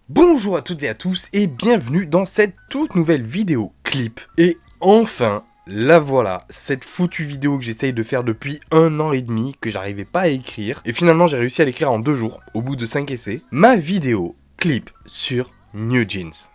Bonjour à toutes et à tous et bienvenue dans cette toute nouvelle vidéo clip. Et enfin, la voilà, cette foutue vidéo que j'essaye de faire depuis 1 an et demi, que j'arrivais pas à écrire. Et finalement j'ai réussi à l'écrire en 2 jours, au bout de 5 essais. Ma vidéo clip sur New Jeans.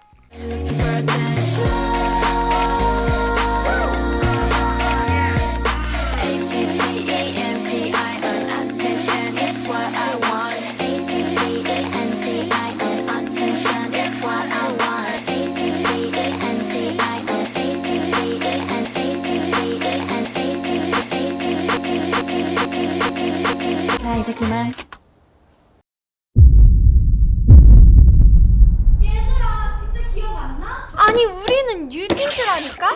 아니 우리는 뉴진스라니까?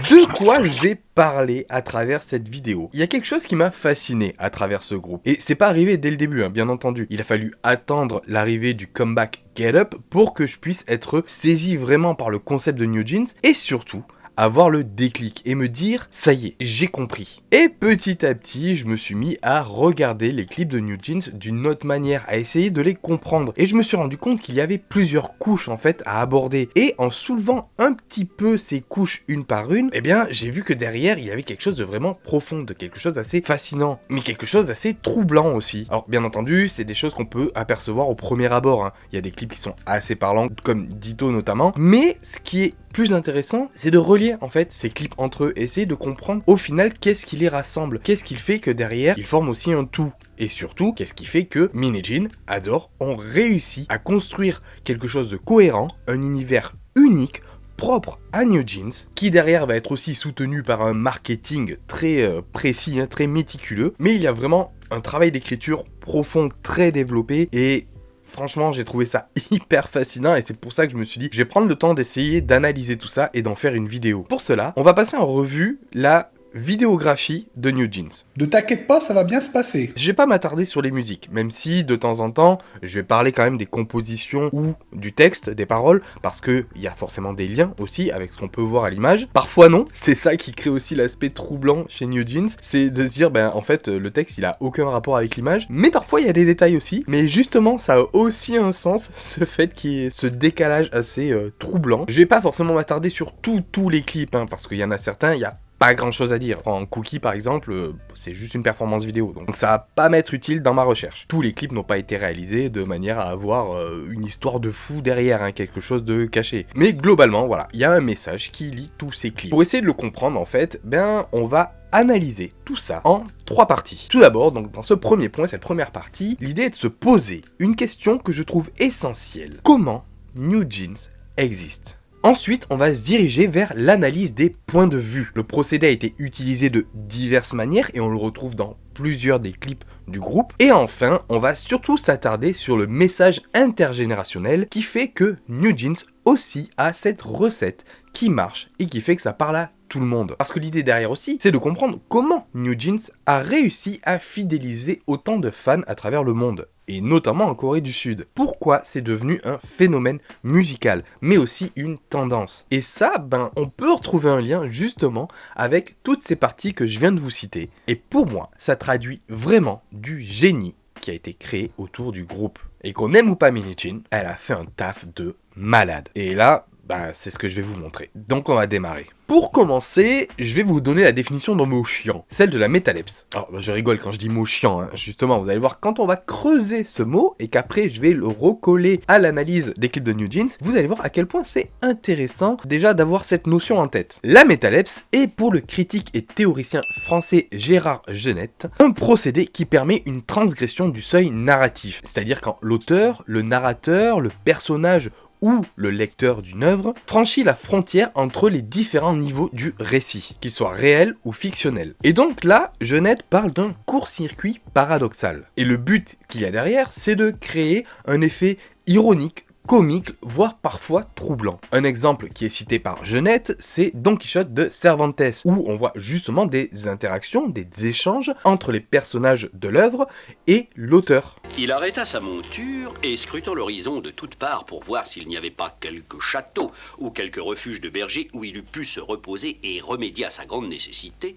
De quoi je vais parler à travers cette vidéo? Il y a quelque chose qui m'a fasciné à travers ce groupe. Et c'est pas arrivé dès le début, hein, bien entendu. Il a fallu attendre l'arrivée du comeback Get Up pour que je puisse être saisi vraiment par le concept de New Jeans et surtout avoir le déclic et me dire ça y est, j'ai compris. Et petit à petit, je me suis mis à regarder les clips de New Jeans d'une autre manière, à essayer de les comprendre. Et je me suis rendu compte qu'il y avait plusieurs couches en fait à aborder. Et en soulevant un petit peu ces couches une par une, eh bien j'ai vu que derrière il y avait quelque chose de vraiment profond, de quelque chose d'assez fascinant, mais quelque chose d'assez troublant aussi. Alors bien entendu, c'est des choses qu'on peut apercevoir au premier abord, hein. Il y a des clips qui sont assez parlants, comme Ditto notamment, mais ce qui est plus intéressant, c'est de relier en fait ces clips entre eux, essayer de comprendre au final qu'est-ce qui les rassemble, qu'est-ce qui fait que derrière ils forment aussi un tout. Et surtout, qu'est-ce qui fait que Min et Jin, Adore, ont réussi à construire quelque chose de cohérent, un univers unique, propre à New Jeans, qui derrière va être aussi soutenu par un marketing très précis, hein, très méticuleux, mais il y a vraiment un travail d'écriture profond, très développé, et franchement, j'ai trouvé ça hyper fascinant et c'est pour ça que je me suis dit, je vais prendre le temps d'essayer d'analyser tout ça et d'en faire une vidéo. Pour cela, on va passer en revue la vidéographie de New Jeans. Ne t'inquiète pas, ça va bien se passer. Je vais pas m'attarder sur les musiques, même si de temps en temps, je vais parler quand même des compositions ou du texte, des paroles, parce que il y a forcément des liens aussi avec ce qu'on peut voir à l'image. Parfois non, c'est ça qui crée aussi l'aspect troublant chez New Jeans, c'est de se dire, ben en fait, le texte il a aucun rapport avec l'image, mais parfois il y a des détails aussi, mais justement ça a aussi un sens, ce fait qu'il y ait ce décalage assez troublant. Je vais pas forcément m'attarder sur tous les clips, hein, parce qu'il y en a certains, il y a pas grand chose à dire. En Cookie par exemple, c'est juste une performance vidéo, donc ça va pas m'être utile dans ma recherche. Tous les clips n'ont pas été réalisés de manière à avoir une histoire de fou derrière, hein, quelque chose de caché. Mais globalement, voilà, il y a un message qui lie tous ces clips. Pour essayer de le comprendre en fait, ben on va analyser tout ça en 3 parties. Tout d'abord, donc dans ce premier point, cette première partie, l'idée est de se poser une question que je trouve essentielle. Comment New Jeans existe ? Ensuite, on va se diriger vers l'analyse des points de vue. Le procédé a été utilisé de diverses manières et on le retrouve dans plusieurs des clips du groupe. Et enfin, on va surtout s'attarder sur le message intergénérationnel qui fait que New Jeans aussi a cette recette qui marche et qui fait que ça parle à tout le monde. Parce que l'idée derrière aussi, c'est de comprendre comment New Jeans a réussi à fidéliser autant de fans à travers le monde, et notamment en Corée du Sud. Pourquoi c'est devenu un phénomène musical, mais aussi une tendance. Et ça, ben, on peut retrouver un lien justement avec toutes ces parties que je viens de vous citer. Et pour moi, ça traduit vraiment du génie qui a été créé autour du groupe. Et qu'on aime ou pas Min Jin, elle a fait un taf de malade. Et là, bah, c'est ce que je vais vous montrer. Donc on va démarrer. Pour commencer, je vais vous donner la définition d'un mot chiant, celle de la métalepse. Alors, je rigole quand je dis mot chiant, hein. Justement, vous allez voir, quand on va creuser ce mot, et qu'après je vais le recoller à l'analyse des clips de New Jeans, vous allez voir à quel point c'est intéressant déjà d'avoir cette notion en tête. La métalepse est, pour le critique et théoricien français Gérard Genette, un procédé qui permet une transgression du seuil narratif. C'est-à-dire quand l'auteur, le narrateur, le personnage ou le lecteur d'une œuvre franchit la frontière entre les différents niveaux du récit, qu'ils soient réels ou fictionnels. Et donc là, Genette parle d'un court-circuit paradoxal. Et le but qu'il y a derrière, c'est de créer un effet ironique, comique, voire parfois troublant. Un exemple qui est cité par Genette, c'est Don Quichotte de Cervantes, où on voit justement des interactions, des échanges entre les personnages de l'œuvre et l'auteur. Il arrêta sa monture et, scrutant l'horizon de toutes parts pour voir s'il n'y avait pas quelque château ou quelque refuge de berger où il eût pu se reposer et remédier à sa grande nécessité,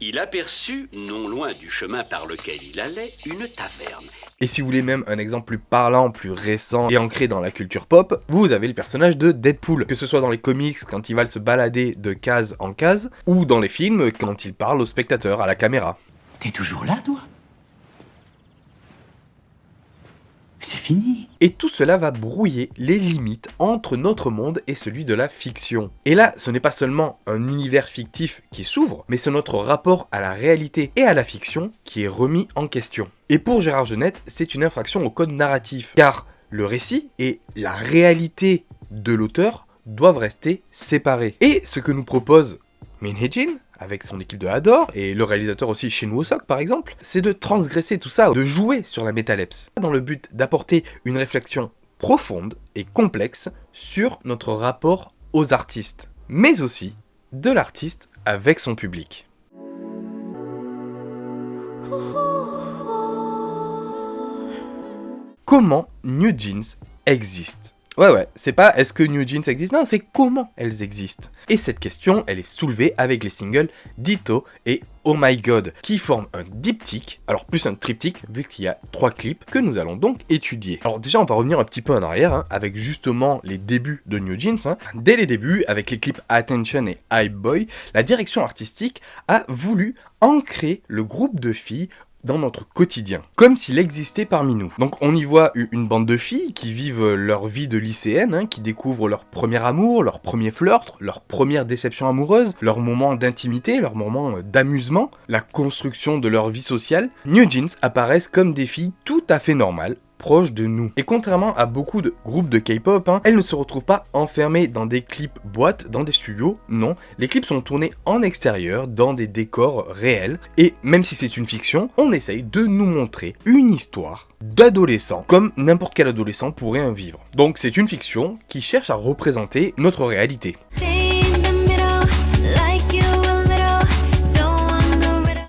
il aperçut, non loin du chemin par lequel il allait, une taverne. Et si vous voulez même un exemple plus parlant, plus récent et ancré dans la culture pop, vous avez le personnage de Deadpool, que ce soit dans les comics quand il va se balader de case en case, ou dans les films quand il parle au spectateur, à la caméra. T'es toujours là, toi? C'est fini. Et tout cela va brouiller les limites entre notre monde et celui de la fiction. Et là, ce n'est pas seulement un univers fictif qui s'ouvre, mais c'est notre rapport à la réalité et à la fiction qui est remis en question. Et pour Gérard Genette, c'est une infraction au code narratif, car le récit et la réalité de l'auteur doivent rester séparés. Et ce que nous propose Min Hee-jin, avec son équipe de Hador, et le réalisateur aussi Shin Woo-sok par exemple, c'est de transgresser tout ça, de jouer sur la métalepse, dans le but d'apporter une réflexion profonde et complexe sur notre rapport aux artistes, mais aussi de l'artiste avec son public. Comment New Jeans existe ? Ouais, c'est pas est-ce que New Jeans existe, non, c'est comment elles existent. Et cette question, elle est soulevée avec les singles Ditto et Oh My God, qui forment un diptyque, alors plus un triptyque, vu qu'il y a 3 clips que nous allons donc étudier. Alors déjà, on va revenir un petit peu en arrière, avec justement les débuts de New Jeans. Dès les débuts, avec les clips Attention et Hype Boy, la direction artistique a voulu ancrer le groupe de filles dans notre quotidien, comme s'il existait parmi nous. Donc on y voit une bande de filles qui vivent leur vie de lycéenne, qui découvrent leur premier amour, leur premier flirt, leur première déception amoureuse, leur moment d'intimité, leur moment d'amusement, la construction de leur vie sociale. New Jeans apparaissent comme des filles tout à fait normales, proches de nous. Et contrairement à beaucoup de groupes de K-pop, elles ne se retrouvent pas enfermées dans des clips boîtes, dans des studios, non. Les clips sont tournés en extérieur, dans des décors réels, et même si c'est une fiction, on essaye de nous montrer une histoire d'adolescents, comme n'importe quel adolescent pourrait en vivre. Donc c'est une fiction qui cherche à représenter notre réalité.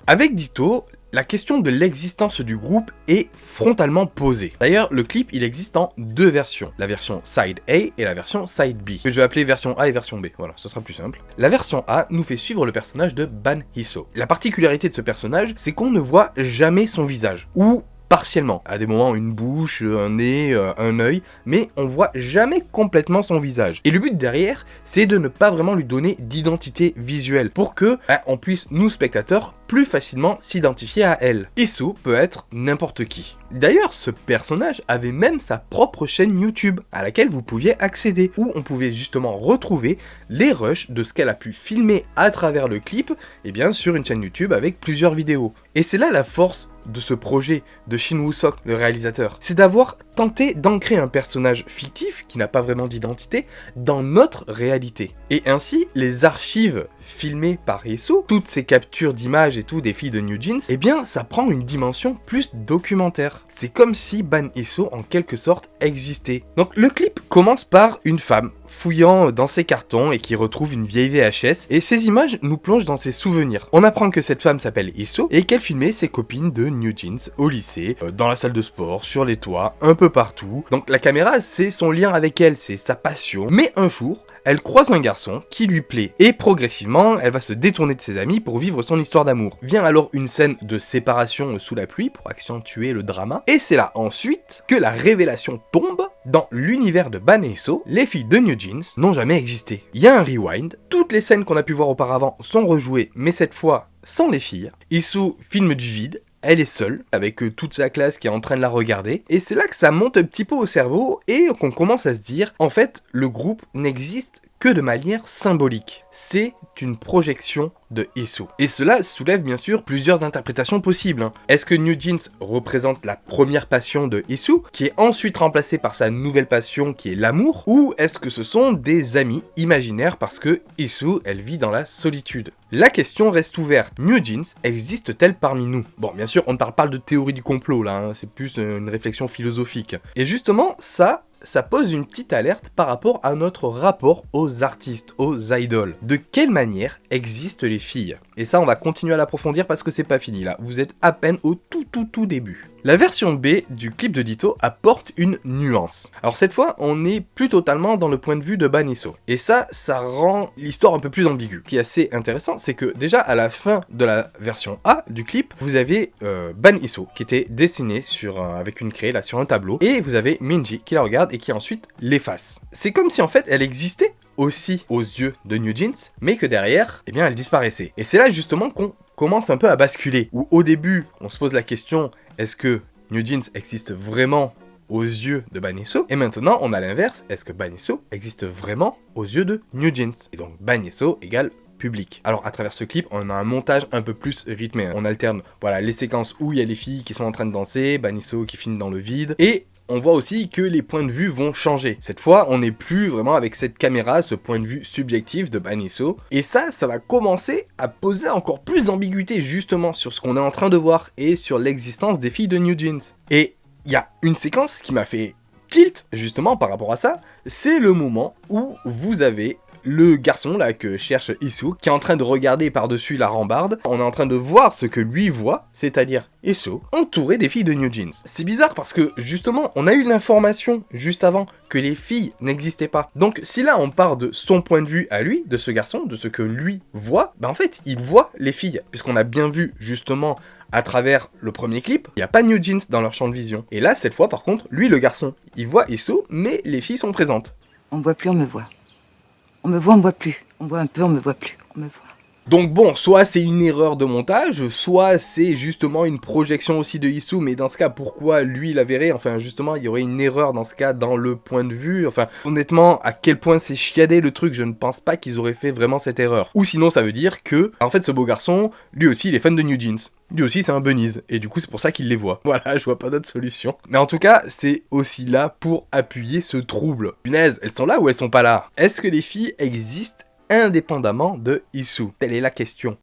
Avec Ditto, la question de l'existence du groupe est frontalement posée. D'ailleurs, le clip, il existe en 2 versions. La version Side A et la version Side B, que je vais appeler version A et version B. Voilà, ce sera plus simple. La version A nous fait suivre le personnage de Ban Hee-so. La particularité de ce personnage, c'est qu'on ne voit jamais son visage, ou partiellement. À des moments, une bouche, un nez, un œil, mais on voit jamais complètement son visage. Et le but derrière, c'est de ne pas vraiment lui donner d'identité visuelle, pour que on puisse, nous spectateurs, plus facilement s'identifier à elle. Issou peut être n'importe qui. D'ailleurs, ce personnage avait même sa propre chaîne YouTube, à laquelle vous pouviez accéder, où on pouvait justement retrouver les rushs de ce qu'elle a pu filmer à travers le clip, et bien sur une chaîne YouTube avec plusieurs vidéos. Et c'est là la force de ce projet de Shin Woo-sok, le réalisateur, c'est d'avoir tenté d'ancrer un personnage fictif, qui n'a pas vraiment d'identité, dans notre réalité. Et ainsi, les archives filmées par Issou, toutes ces captures d'images et tout des filles de New Jeans, eh bien ça prend une dimension plus documentaire. C'est comme si Ban Issou en quelque sorte existait. Donc le clip commence par une femme fouillant dans ses cartons et qui retrouve une vieille VHS, et ces images nous plongent dans ses souvenirs. On apprend que cette femme s'appelle Issou et qu'elle filmait ses copines de New Jeans au lycée, dans la salle de sport, sur les toits, un peu partout. Donc la caméra, c'est son lien avec elle, c'est sa passion. Mais un jour, elle croise un garçon qui lui plaît, et progressivement, elle va se détourner de ses amis pour vivre son histoire d'amour. Vient alors une scène de séparation sous la pluie pour accentuer le drama, et c'est là ensuite que la révélation tombe. Dans l'univers de Ban Issou, les filles de New Jeans n'ont jamais existé. Il y a un rewind, toutes les scènes qu'on a pu voir auparavant sont rejouées, mais cette fois sans les filles. Issou filme du vide, elle est seule, avec toute sa classe qui est en train de la regarder, et c'est là que ça monte un petit peu au cerveau, et qu'on commence à se dire, en fait, le groupe n'existe que de manière symbolique. C'est une projection de Issou. Et cela soulève bien sûr plusieurs interprétations possibles. Est-ce que New Jeans représente la première passion de Issou, qui est ensuite remplacée par sa nouvelle passion qui est l'amour, ou est-ce que ce sont des amis imaginaires parce que Issou, elle vit dans la solitude? La question reste ouverte. New Jeans existe-t-elle parmi nous? Bon, bien sûr, on ne parle pas de théorie du complot là, c'est plus une réflexion philosophique. Et justement, ça pose une petite alerte par rapport à notre rapport aux artistes, aux idoles. De quelle manière existent les filles? Et ça, on va continuer à l'approfondir parce que c'est pas fini là. Vous êtes à peine au tout début. La version B du clip de Ditto apporte une nuance. Alors cette fois, on n'est plus totalement dans le point de vue de Ban Isso. Et ça rend l'histoire un peu plus ambiguë. Ce qui est assez intéressant, c'est que déjà à la fin de la version A du clip, vous avez Ban Isso qui était dessiné avec une craie là sur un tableau. Et vous avez Minji qui la regarde et qui ensuite l'efface. C'est comme si en fait elle existait aussi aux yeux de New Jeans, mais que derrière, eh bien elle disparaissait. Et c'est là justement qu'on commence un peu à basculer. Où au début, on se pose la question, est-ce que New Jeans existe vraiment aux yeux de Ban Isso? Et maintenant, on a l'inverse, est-ce que Ban Isso existe vraiment aux yeux de New Jeans? Et donc Ban Isso égale public. Alors à travers ce clip, on a un montage un peu plus rythmé. On alterne voilà, les séquences où il y a les filles qui sont en train de danser, Ban Isso qui filme dans le vide, et on voit aussi que les points de vue vont changer. Cette fois, on n'est plus vraiment avec cette caméra, ce point de vue subjectif de Ban Isso. Et ça va commencer à poser encore plus d'ambiguïté justement sur ce qu'on est en train de voir et sur l'existence des filles de New Jeans. Et il y a une séquence qui m'a fait tilt justement par rapport à ça, c'est le moment où vous avez le garçon là que cherche Isso qui est en train de regarder par-dessus la rambarde. On est en train de voir ce que lui voit, c'est-à-dire Isso entouré des filles de New Jeans. C'est bizarre parce que justement on a eu l'information juste avant que les filles n'existaient pas. Donc si là on part de son point de vue à lui, de ce garçon, de ce que lui voit, en fait il voit les filles. Puisqu'on a bien vu justement à travers le premier clip, il n'y a pas New Jeans dans leur champ de vision. Et là cette fois par contre, lui le garçon, il voit Isso mais les filles sont présentes. On me voit plus, on me voit. On me voit, on me voit plus. On me voit un peu, on me voit plus. On me voit. Donc bon, soit c'est une erreur de montage, soit c'est justement une projection aussi de Isso, mais dans ce cas, pourquoi lui la verrait? Enfin justement, il y aurait une erreur dans ce cas dans le point de vue. Enfin honnêtement, à quel point c'est chiadé le truc, je ne pense pas qu'ils auraient fait vraiment cette erreur. Ou sinon ça veut dire que, en fait ce beau garçon, lui aussi il est fan de New Jeans. Lui aussi c'est un bunnies, et du coup c'est pour ça qu'il les voit. Voilà, je vois pas d'autre solution. Mais en tout cas, c'est aussi là pour appuyer ce trouble. Punaise, elles sont là ou elles sont pas là? Est-ce que les filles existent indépendamment de Isso? Telle est la question.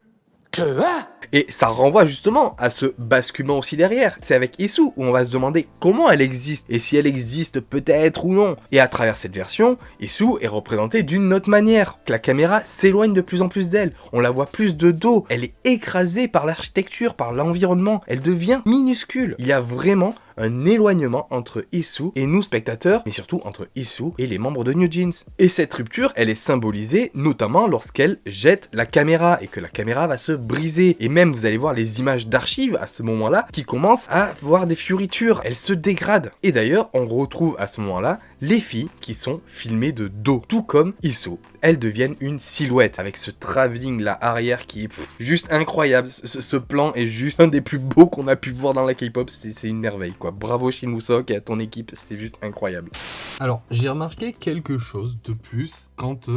Et ça renvoie justement à ce basculement aussi derrière. C'est avec Isso où on va se demander comment elle existe, et si elle existe peut-être ou non. Et à travers cette version, Isso est représentée d'une autre manière. La caméra s'éloigne de plus en plus d'elle, on la voit plus de dos, elle est écrasée par l'architecture, par l'environnement, elle devient minuscule. Il y a vraiment un éloignement entre Isso et nous spectateurs, mais surtout entre Isso et les membres de New Jeans. Et cette rupture, elle est symbolisée notamment lorsqu'elle jette la caméra et que la caméra va se briser. Et même vous allez voir les images d'archives à ce moment-là qui commencent à voir des fioritures, elles se dégradent. Et d'ailleurs, on retrouve à ce moment-là les filles qui sont filmées de dos, tout comme Isso. Elles deviennent une silhouette avec ce travelling là arrière qui est juste incroyable. Ce plan est juste un des plus beaux qu'on a pu voir dans la K-pop, c'est une merveille quoi. Bravo Shin Woo-seok et à ton équipe, c'est juste incroyable. Alors, j'ai remarqué quelque chose de plus quand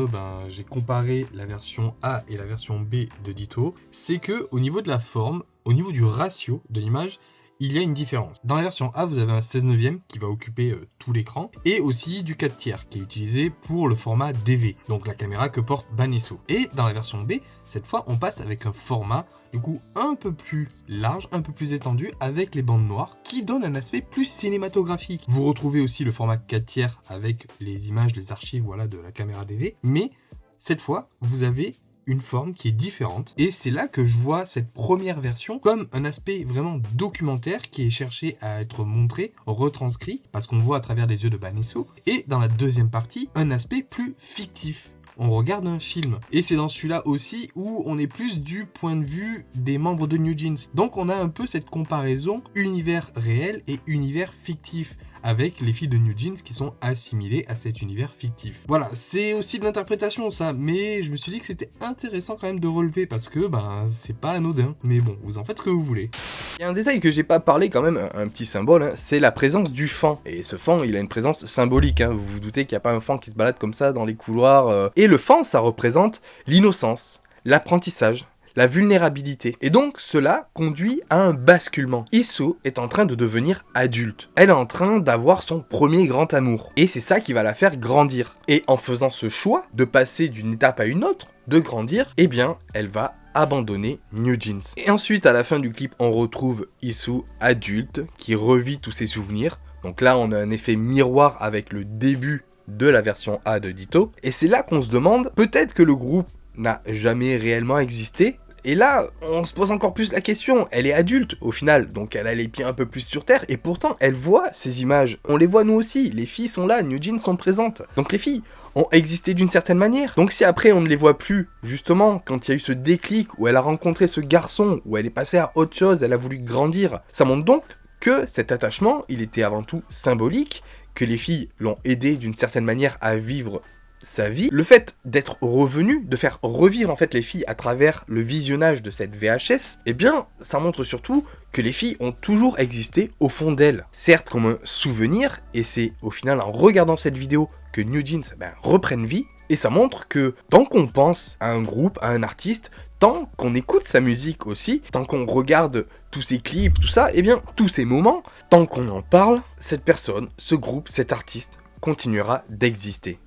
j'ai comparé la version A et la version B de Ditto, c'est que au niveau de la forme, au niveau du ratio de l'image, il y a une différence. Dans la version A, vous avez un 16/9 qui va occuper tout l'écran, et aussi du 4/3 qui est utilisé pour le format DV, donc la caméra que porte Ban Isso. Et dans la version B, cette fois, on passe avec un format du coup un peu plus large, un peu plus étendu, avec les bandes noires, qui donne un aspect plus cinématographique. Vous retrouvez aussi le format 4/3 avec les images, les archives voilà, de la caméra DV, mais cette fois, vous avez une forme qui est différente, et c'est là que je vois cette première version comme un aspect vraiment documentaire qui est cherché à être montré, retranscrit, parce qu'on le voit à travers les yeux de Ban Isso, et dans la deuxième partie, un aspect plus fictif. On regarde un film, et c'est dans celui-là aussi où on est plus du point de vue des membres de New Jeans. Donc on a un peu cette comparaison univers réel et univers fictif, avec les filles de New Jeans qui sont assimilées à cet univers fictif. Voilà, c'est aussi de l'interprétation ça, mais je me suis dit que c'était intéressant quand même de relever, parce que c'est pas anodin, mais bon, vous en faites ce que vous voulez. Il y a un détail que j'ai pas parlé quand même, un petit symbole, c'est la présence du fan. Et ce fan, il a une présence symbolique, vous vous doutez qu'il n'y a pas un fan qui se balade comme ça dans les couloirs. Et le fan, ça représente l'innocence, l'apprentissage, la vulnérabilité. Et donc cela conduit à un basculement. Isso est en train de devenir adulte. Elle est en train d'avoir son premier grand amour. Et c'est ça qui va la faire grandir. Et en faisant ce choix de passer d'une étape à une autre, de grandir, eh bien elle va abandonner New Jeans. Et ensuite à la fin du clip, on retrouve Isso adulte qui revit tous ses souvenirs. Donc là on a un effet miroir avec le début de la version A de Ditto. Et c'est là qu'on se demande, peut-être que le groupe n'a jamais réellement existé, Et là, on se pose encore plus la question, elle est adulte au final, donc elle a les pieds un peu plus sur terre, et pourtant elle voit ces images, on les voit nous aussi, les filles sont là, New Jeans sont présentes, donc les filles ont existé d'une certaine manière. Donc si après on ne les voit plus, justement, quand il y a eu ce déclic, où elle a rencontré ce garçon, où elle est passée à autre chose, elle a voulu grandir, ça montre donc que cet attachement, il était avant tout symbolique, que les filles l'ont aidé d'une certaine manière à vivre sa vie. Le fait d'être revenu, de faire revivre en fait les filles à travers le visionnage de cette VHS, eh bien, ça montre surtout que les filles ont toujours existé au fond d'elles. Certes comme un souvenir, et c'est au final en regardant cette vidéo que New Jeans reprennent vie, et ça montre que tant qu'on pense à un groupe, à un artiste, tant qu'on écoute sa musique aussi, tant qu'on regarde tous ses clips, tout ça, eh bien, tous ces moments, tant qu'on en parle, cette personne, ce groupe, cet artiste continuera d'exister.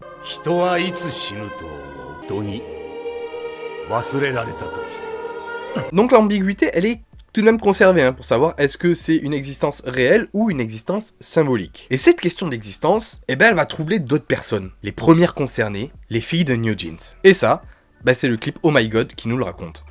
Donc l'ambiguïté, elle est tout de même conservée pour savoir est-ce que c'est une existence réelle ou une existence symbolique. Et cette question d'existence, eh ben, elle va troubler d'autres personnes. Les premières concernées, les filles de New Jeans. Et ça, c'est le clip Oh My God qui nous le raconte.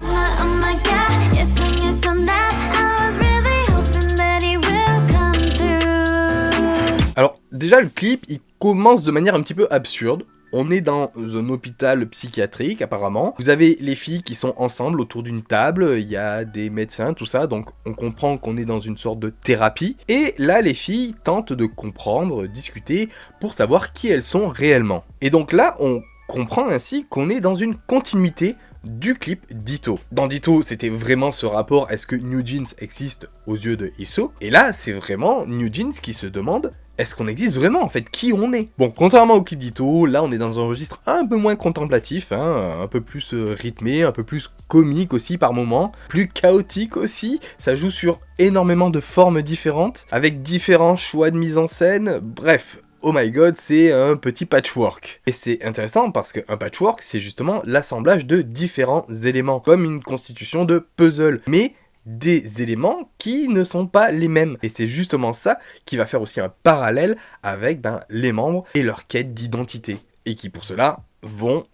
Alors déjà le clip, il commence de manière un petit peu absurde. On est dans un hôpital psychiatrique apparemment. Vous avez les filles qui sont ensemble autour d'une table, il y a des médecins, tout ça, donc on comprend qu'on est dans une sorte de thérapie. Et là les filles tentent de comprendre, discuter pour savoir qui elles sont réellement. Et donc là on comprend ainsi qu'on est dans une continuité du clip Ditto. Dans Ditto, c'était vraiment ce rapport, est-ce que New Jeans existe aux yeux de Isso? Et là, c'est vraiment New Jeans qui se demande, est-ce qu'on existe vraiment en fait? Qui on est? Bon, contrairement au clip Ditto, là on est dans un registre un peu moins contemplatif, un peu plus rythmé, un peu plus comique aussi par moments, plus chaotique aussi, ça joue sur énormément de formes différentes, avec différents choix de mise en scène, bref. Oh my god, c'est un petit patchwork. Et c'est intéressant parce qu'un patchwork, c'est justement l'assemblage de différents éléments, comme une constitution de puzzle, mais des éléments qui ne sont pas les mêmes. Et c'est justement ça qui va faire aussi un parallèle avec les membres et leur quête d'identité. Et qui pour cela vont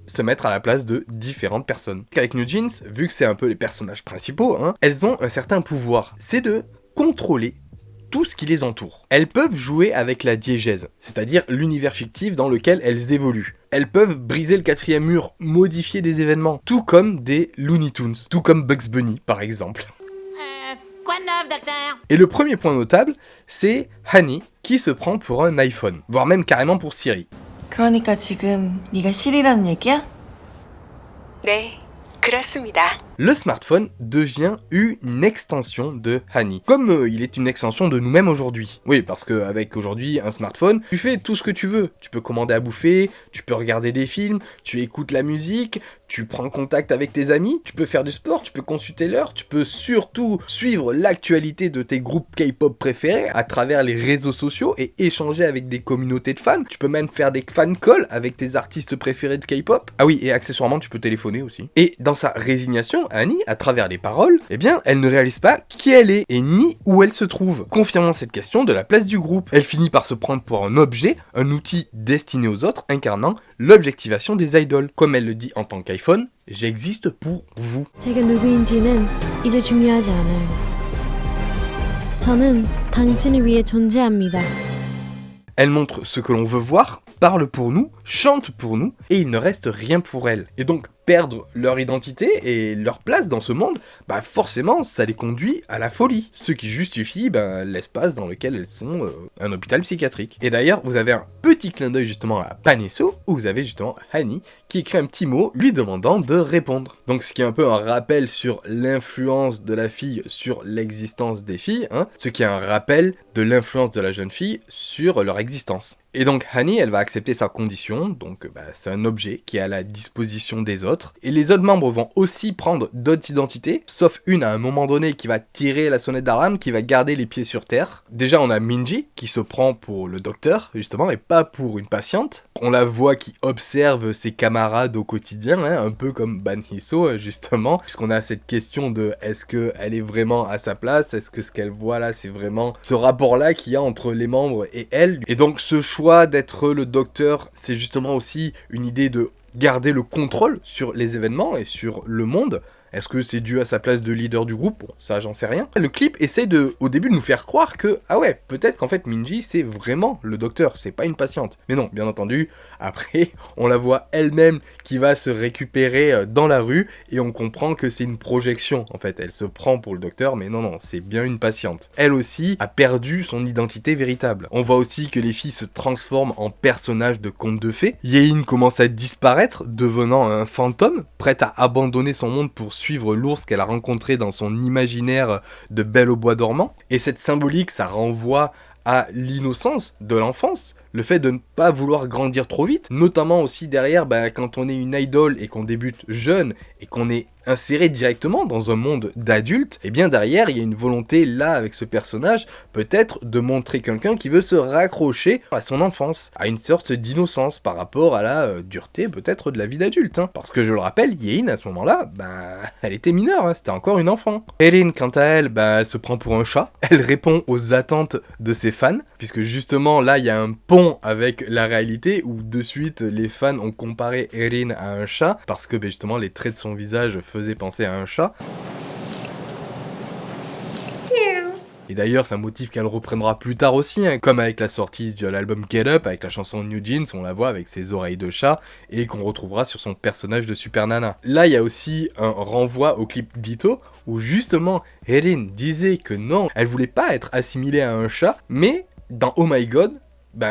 se mettre à la place de différentes personnes. Avec New Jeans, vu que c'est un peu les personnages principaux, elles ont un certain pouvoir. C'est de contrôler tout ce qui les entoure. Elles peuvent jouer avec la diégèse, c'est-à-dire l'univers fictif dans lequel elles évoluent. Elles peuvent briser le quatrième mur, modifier des événements, tout comme des Looney Tunes, tout comme Bugs Bunny par exemple. Quoi de neuf, docteur? Et le premier point notable, c'est Honey qui se prend pour un iPhone, voire même carrément pour Siri. 그러니까 지금 네가 시리라는 얘기야? 네, 그렇습니다. Le smartphone devient une extension de Honey, comme il est une extension de nous-mêmes aujourd'hui. Oui, parce qu'avec aujourd'hui un smartphone, tu fais tout ce que tu veux. Tu peux commander à bouffer, tu peux regarder des films, tu écoutes la musique, tu prends contact avec tes amis, tu peux faire du sport, tu peux consulter l'heure, tu peux surtout suivre l'actualité de tes groupes K-pop préférés à travers les réseaux sociaux et échanger avec des communautés de fans. Tu peux même faire des fan calls avec tes artistes préférés de K-pop. Ah oui, et accessoirement, tu peux téléphoner aussi. Et dans sa résignation, Annie, à travers les paroles, eh bien, elle ne réalise pas qui elle est et ni où elle se trouve, confirmant cette question de la place du groupe. Elle finit par se prendre pour un objet, un outil destiné aux autres, incarnant l'objectivation des idoles. Comme elle le dit en tant qu'iPhone, j'existe pour vous. 제가 누구인지는 이제 중요하지 않아요. 저는 당신을 위해 존재합니다. Elle montre ce que l'on veut voir, parle pour nous, chante pour nous, et il ne reste rien pour elle. Et donc, perdre leur identité et leur place dans ce monde, forcément, ça les conduit à la folie. Ce qui justifie l'espace dans lequel elles sont un hôpital psychiatrique. Et d'ailleurs, vous avez un petit clin d'œil justement à Panesso, où vous avez justement Honey qui écrit un petit mot lui demandant de répondre. Donc ce qui est un peu un rappel sur l'influence de la fille sur l'existence des filles, ce qui est un rappel de l'influence de la jeune fille sur leur existence. Et donc Honey, elle va accepter sa condition, donc c'est un objet qui est à la disposition des autres, et les autres membres vont aussi prendre d'autres identités, sauf une à un moment donné qui va tirer la sonnette d'alarme, qui va garder les pieds sur terre. Déjà on a Minji qui se prend pour le docteur, justement, et pas pour une patiente. On la voit qui observe ses camarades au quotidien, un peu comme Ban Hiso justement, puisqu'on a cette question de est-ce qu'elle est vraiment à sa place, est-ce que ce qu'elle voit là c'est vraiment ce rapport-là qu'il y a entre les membres et elle. Et donc ce choix d'être le docteur, c'est justement aussi une idée de garder le contrôle sur les événements et sur le monde. Est-ce que c'est dû à sa place de leader du groupe? Bon, ça j'en sais rien. Le clip essaie au début de nous faire croire que, ah ouais, peut-être qu'en fait Minji c'est vraiment le docteur, c'est pas une patiente. Mais non, bien entendu, après on la voit elle-même qui va se récupérer dans la rue et on comprend que c'est une projection en fait. Elle se prend pour le docteur, mais non, c'est bien une patiente. Elle aussi a perdu son identité véritable. On voit aussi que les filles se transforment en personnages de contes de fées. Yein commence à disparaître, devenant un fantôme, prête à abandonner son monde pour suivre l'ours qu'elle a rencontré dans son imaginaire de Belle au bois dormant. Et cette symbolique, ça renvoie à l'innocence de l'enfance, le fait de ne pas vouloir grandir trop vite, notamment aussi derrière, quand on est une idole et qu'on débute jeune et qu'on est inséré directement dans un monde d'adultes, et bien derrière il y a une volonté là avec ce personnage, peut-être de montrer quelqu'un qui veut se raccrocher à son enfance, à une sorte d'innocence par rapport à la dureté peut-être de la vie d'adulte, parce que je le rappelle, Yein à ce moment-là, elle était mineure, c'était encore une enfant. Erin quant à elle, elle se prend pour un chat, elle répond aux attentes de ses fans, puisque justement là il y a un pont avec la réalité où de suite les fans ont comparé Erin à un chat, parce que justement les traits de son visage faisait penser à un chat. Et d'ailleurs, c'est un motif qu'elle reprendra plus tard aussi, comme avec la sortie de l'album Get Up, avec la chanson New Jeans, on la voit avec ses oreilles de chat, et qu'on retrouvera sur son personnage de Super Nana. Là, il y a aussi un renvoi au clip Ditto, où justement, Erin disait que non, elle voulait pas être assimilée à un chat, mais dans Oh My God,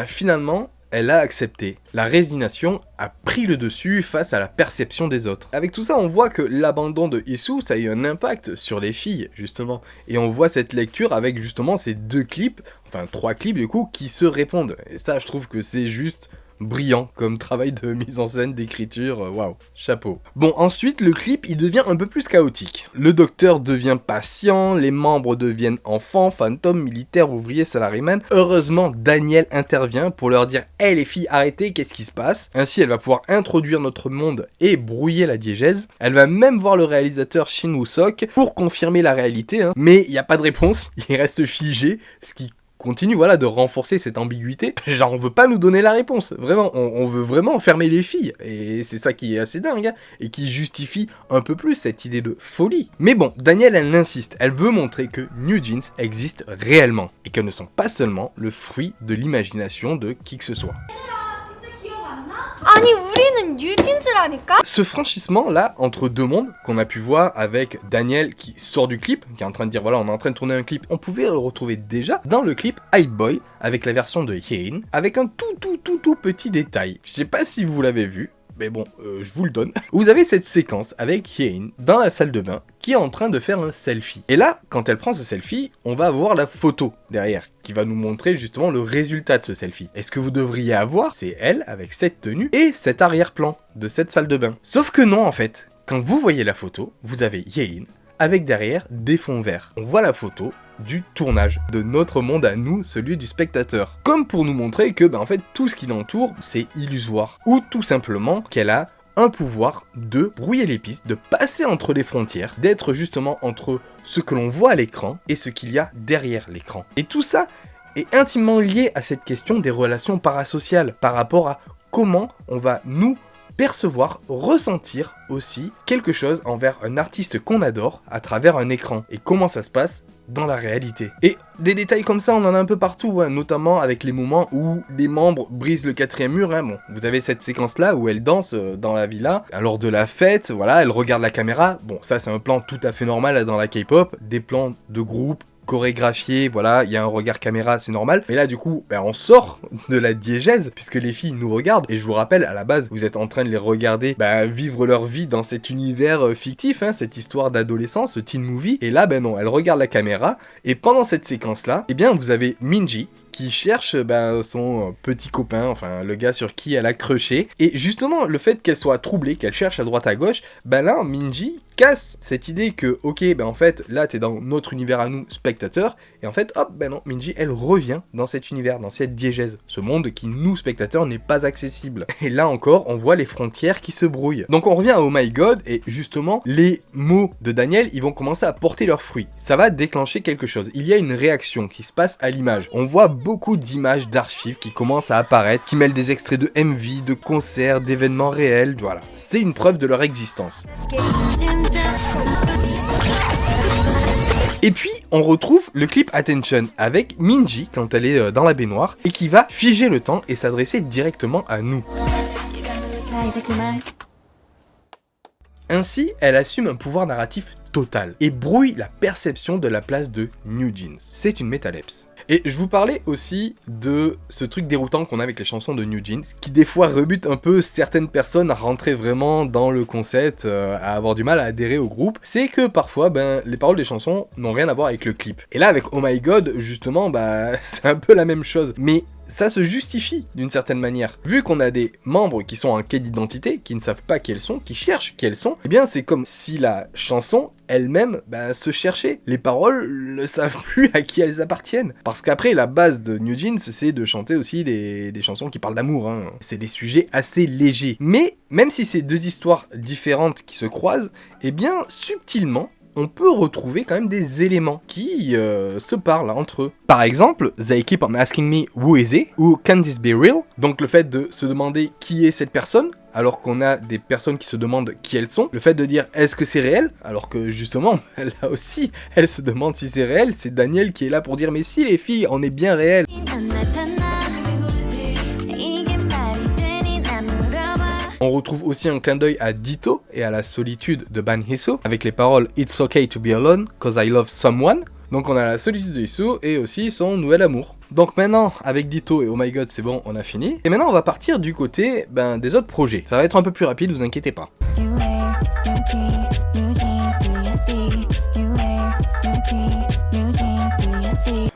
finalement, elle a accepté. La résignation a pris le dessus face à la perception des autres. Avec tout ça, on voit que l'abandon de Issou, ça a eu un impact sur les filles, justement. Et on voit cette lecture avec justement ces 2 clips, enfin 3 clips du coup, qui se répondent. Et ça, je trouve que c'est juste brillant comme travail de mise en scène, d'écriture, waouh, chapeau. Bon, ensuite, le clip, il devient un peu plus chaotique. Le docteur devient patient, les membres deviennent enfants, fantômes, militaires, ouvriers, salaryman. Heureusement, Daniel intervient pour leur dire « Hey les filles, arrêtez, qu'est-ce qui se passe ?» Ainsi, elle va pouvoir introduire notre monde et brouiller la diégèse. Elle va même voir le réalisateur Shin Woo-sok pour confirmer la réalité, mais il n'y a pas de réponse, il reste figé, ce qui continue de renforcer cette ambiguïté. Genre on veut pas nous donner la réponse, vraiment, on veut vraiment enfermer les filles, et c'est ça qui est assez dingue, et qui justifie un peu plus cette idée de folie. Mais bon, Daniel elle insiste, elle veut montrer que New Jeans existe réellement, et qu'elles ne sont pas seulement le fruit de l'imagination de qui que ce soit. 아니 우리는 뉴진스라니까? Ce franchissement là entre 2 mondes qu'on a pu voir avec Daniel qui sort du clip, qui est en train de dire voilà on est en train de tourner un clip, on pouvait le retrouver déjà dans le clip Hype Boy avec la version de Yein, avec un tout petit détail. Je sais pas si vous l'avez vu, mais bon, je vous le donne. Vous avez cette séquence avec Yein dans la salle de bain qui est en train de faire un selfie. Et là, quand elle prend ce selfie, on va avoir la photo derrière qui va nous montrer justement le résultat de ce selfie. Et ce que vous devriez avoir, c'est elle avec cette tenue et cet arrière-plan de cette salle de bain. Sauf que non en fait, quand vous voyez la photo, vous avez Yein avec derrière des fonds verts. On voit la photo du tournage de notre monde à nous, celui du spectateur. Comme pour nous montrer que en fait tout ce qui l'entoure c'est illusoire, ou tout simplement qu'elle a un pouvoir de brouiller les pistes, de passer entre les frontières, d'être justement entre ce que l'on voit à l'écran et ce qu'il y a derrière l'écran. Et tout ça est intimement lié à cette question des relations parasociales par rapport à comment on va nous percevoir, ressentir aussi quelque chose envers un artiste qu'on adore à travers un écran et comment ça se passe dans la réalité. Et des détails comme ça, on en a un peu partout, notamment avec les moments où les membres brisent le 4e mur. Bon, vous avez cette séquence là où elle danse dans la villa lors de la fête, voilà, elle regarde la caméra. Bon, ça c'est un plan tout à fait normal dans la K-pop, des plans de groupe chorégraphié, voilà, il y a un regard caméra, c'est normal. Mais là, du coup, on sort de la diégèse, puisque les filles nous regardent. Et je vous rappelle, à la base, vous êtes en train de les regarder vivre leur vie dans cet univers fictif, cette histoire d'adolescence, ce teen movie. Et là, non, elle regarde la caméra. Et pendant cette séquence-là, vous avez Minji qui cherche son petit copain, enfin le gars sur qui elle a crushé. Et justement, le fait qu'elle soit troublée, qu'elle cherche à droite à gauche, là, Minji casse cette idée que, ok, en fait, là, t'es dans notre univers à nous, spectateurs, et en fait, hop, non, Minji, elle revient dans cet univers, dans cette diégèse, ce monde qui, nous, spectateurs, n'est pas accessible. Et là encore, on voit les frontières qui se brouillent. Donc on revient à Oh My God, et justement, les mots de Daniel, ils vont commencer à porter leurs fruits. Ça va déclencher quelque chose. Il y a une réaction qui se passe à l'image. On voit beaucoup d'images d'archives qui commencent à apparaître, qui mêlent des extraits de MV, de concerts, d'événements réels, voilà. C'est une preuve de leur existence. 진짜 Et puis on retrouve le clip Attention avec Minji quand elle est dans la baignoire et qui va figer le temps et s'adresser directement à nous. Ainsi, elle assume un pouvoir narratif total et brouille la perception de la place de New Jeans. C'est une métalepse. Et je vous parlais aussi de ce truc déroutant qu'on a avec les chansons de New Jeans, qui des fois rebute un peu certaines personnes à rentrer vraiment dans le concept, à avoir du mal à adhérer au groupe. C'est que parfois, les paroles des chansons n'ont rien à voir avec le clip. Et là, avec Oh My God, justement, c'est un peu la même chose. Mais ça se justifie d'une certaine manière. Vu qu'on a des membres qui sont en quête d'identité, qui ne savent pas qui elles sont, qui cherchent qui elles sont, eh bien c'est comme si la chanson elle-même se cherchait. Les paroles ne savent plus à qui elles appartiennent. Parce qu'après, la base de New Jeans, c'est de chanter aussi des chansons qui parlent d'amour. Hein. C'est des sujets assez légers. Mais même si c'est deux histoires différentes qui se croisent, eh bien subtilement, on peut retrouver quand même des éléments qui se parlent entre eux. Par exemple, They Keep On Asking Me Who Is It ou Can This Be Real? Donc le fait de se demander qui est cette personne, alors qu'on a des personnes qui se demandent qui elles sont. Le fait de dire est-ce que c'est réel? Alors que justement, là aussi, elle se demande si c'est réel. C'est Daniel qui est là pour dire mais si les filles, on est bien réel. On retrouve aussi un clin d'œil à Ditto et à la solitude de Ban Hee-soo avec les paroles It's okay to be alone cause I love someone. Donc on a la solitude de Hee-soo et aussi son nouvel amour. Donc maintenant avec Ditto et Oh My God c'est bon, on a fini. Et maintenant on va partir du côté des autres projets. Ça va être un peu plus rapide, vous inquiétez pas.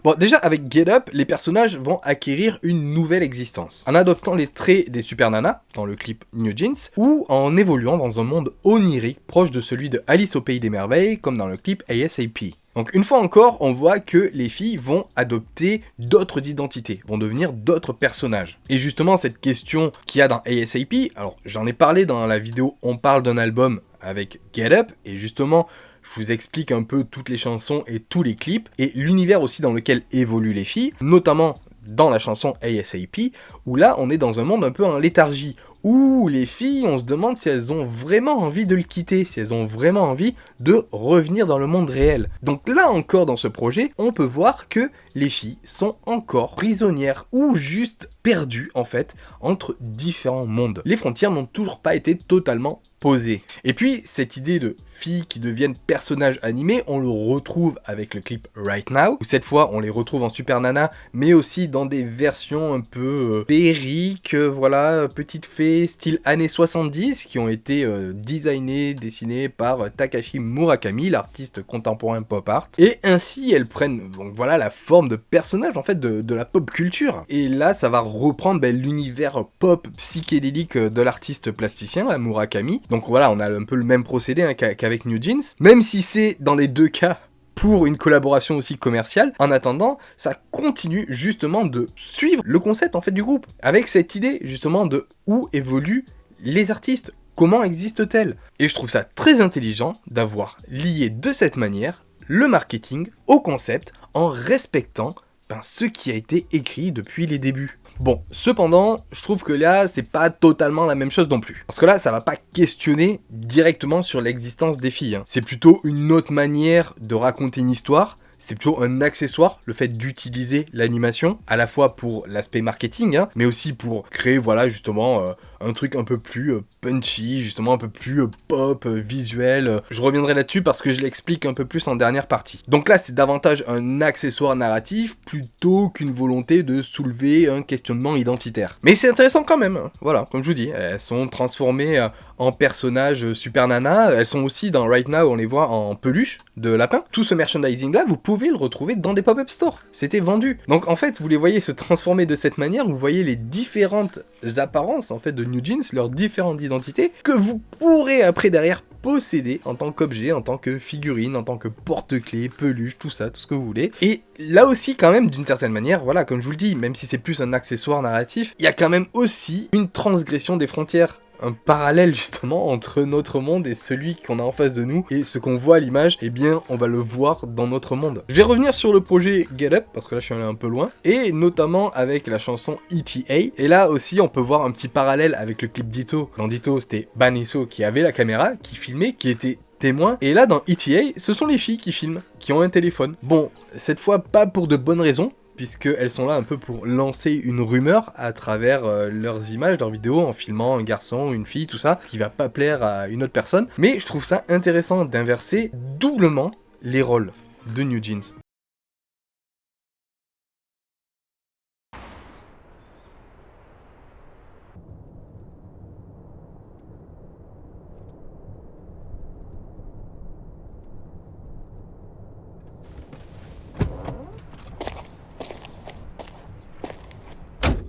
Bon, déjà avec Get Up, les personnages vont acquérir une nouvelle existence, en adoptant les traits des Super Nanas, dans le clip New Jeans, ou en évoluant dans un monde onirique proche de celui de Alice au Pays des Merveilles, comme dans le clip ASAP. Donc une fois encore, on voit que les filles vont adopter d'autres identités, vont devenir d'autres personnages. Et justement, cette question qu'il y a dans ASAP, alors j'en ai parlé dans la vidéo On parle d'un album avec Get Up, et justement, je vous explique un peu toutes les chansons et tous les clips, et l'univers aussi dans lequel évoluent les filles, notamment dans la chanson ASAP, où là on est dans un monde un peu en léthargie, où les filles, on se demande si elles ont vraiment envie de le quitter, si elles ont vraiment envie de revenir dans le monde réel. Donc là encore dans ce projet, on peut voir que les filles sont encore prisonnières ou juste perdues en fait entre différents mondes. Les frontières n'ont toujours pas été totalement posées. Et puis cette idée de filles qui deviennent personnages animés, on le retrouve avec le clip Right Now, où cette fois on les retrouve en Super Nana, mais aussi dans des versions un peu féeriques, voilà, petites fées style années 70, qui ont été designées, dessinées par Takashi Murakami, l'artiste contemporain pop art, et ainsi elles prennent donc voilà la forme de personnages en fait de la pop culture. Et là ça va reprendre l'univers pop psychédélique de l'artiste plasticien, la Murakami. Donc voilà, on a un peu le même procédé qu'avec New Jeans, même si c'est dans les deux cas pour une collaboration aussi commerciale. En attendant, ça continue justement de suivre le concept en fait du groupe, avec cette idée justement de où évoluent les artistes, comment existent-elles. Et je trouve ça très intelligent d'avoir lié de cette manière le marketing au concept en respectant ce qui a été écrit depuis les débuts. Bon, cependant, je trouve que là, c'est pas totalement la même chose non plus. Parce que là, ça va pas questionner directement sur l'existence des filles. Hein. C'est plutôt une autre manière de raconter une histoire. C'est plutôt un accessoire, le fait d'utiliser l'animation, à la fois pour l'aspect marketing, mais aussi pour créer, voilà, justement, un truc un peu plus punchy, justement un peu plus pop, visuel. Je reviendrai là-dessus parce que je l'explique un peu plus en dernière partie. Donc là, c'est davantage un accessoire narratif plutôt qu'une volonté de soulever un questionnement identitaire. Mais c'est intéressant quand même, hein. Voilà, comme je vous dis, elles sont transformées en personnages Super Nana, elles sont aussi dans Right Now, on les voit en peluche de lapin. Tout ce merchandising-là, vous pouvez le retrouver dans des pop-up stores. C'était vendu. Donc en fait, vous les voyez se transformer de cette manière, vous voyez les différentes apparences en fait de New Jeans, leurs différentes identités, que vous pourrez après derrière posséder en tant qu'objet, en tant que figurine, en tant que porte-clés, peluche, tout ça, tout ce que vous voulez. Et là aussi quand même d'une certaine manière, voilà, comme je vous le dis, même si c'est plus un accessoire narratif, il y a quand même aussi une transgression des frontières. Un parallèle justement entre notre monde et celui qu'on a en face de nous, et ce qu'on voit à l'image, eh bien on va le voir dans notre monde. Je vais revenir sur le projet Get Up, parce que là je suis allé un peu loin, et notamment avec la chanson ETA, et là aussi on peut voir un petit parallèle avec le clip Ditto. Dans Ditto c'était Ban Hee-soo qui avait la caméra, qui filmait, qui était témoins. Et là, dans ETA, ce sont les filles qui filment, qui ont un téléphone. Bon, cette fois, pas pour de bonnes raisons, puisqu'elles sont là un peu pour lancer une rumeur à travers leurs images, leurs vidéos, en filmant un garçon, une fille, tout ça, qui va pas plaire à une autre personne. Mais je trouve ça intéressant d'inverser doublement les rôles de New Jeans.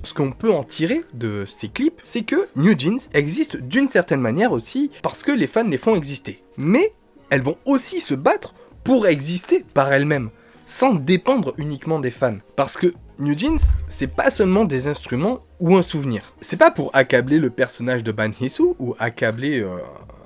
Ce qu'on peut en tirer de ces clips, c'est que New Jeans existe d'une certaine manière aussi parce que les fans les font exister. Mais elles vont aussi se battre pour exister par elles-mêmes, sans dépendre uniquement des fans. Parce que New Jeans, c'est pas seulement des instruments ou un souvenir. C'est pas pour accabler le personnage de Ban Hee-soo ou accabler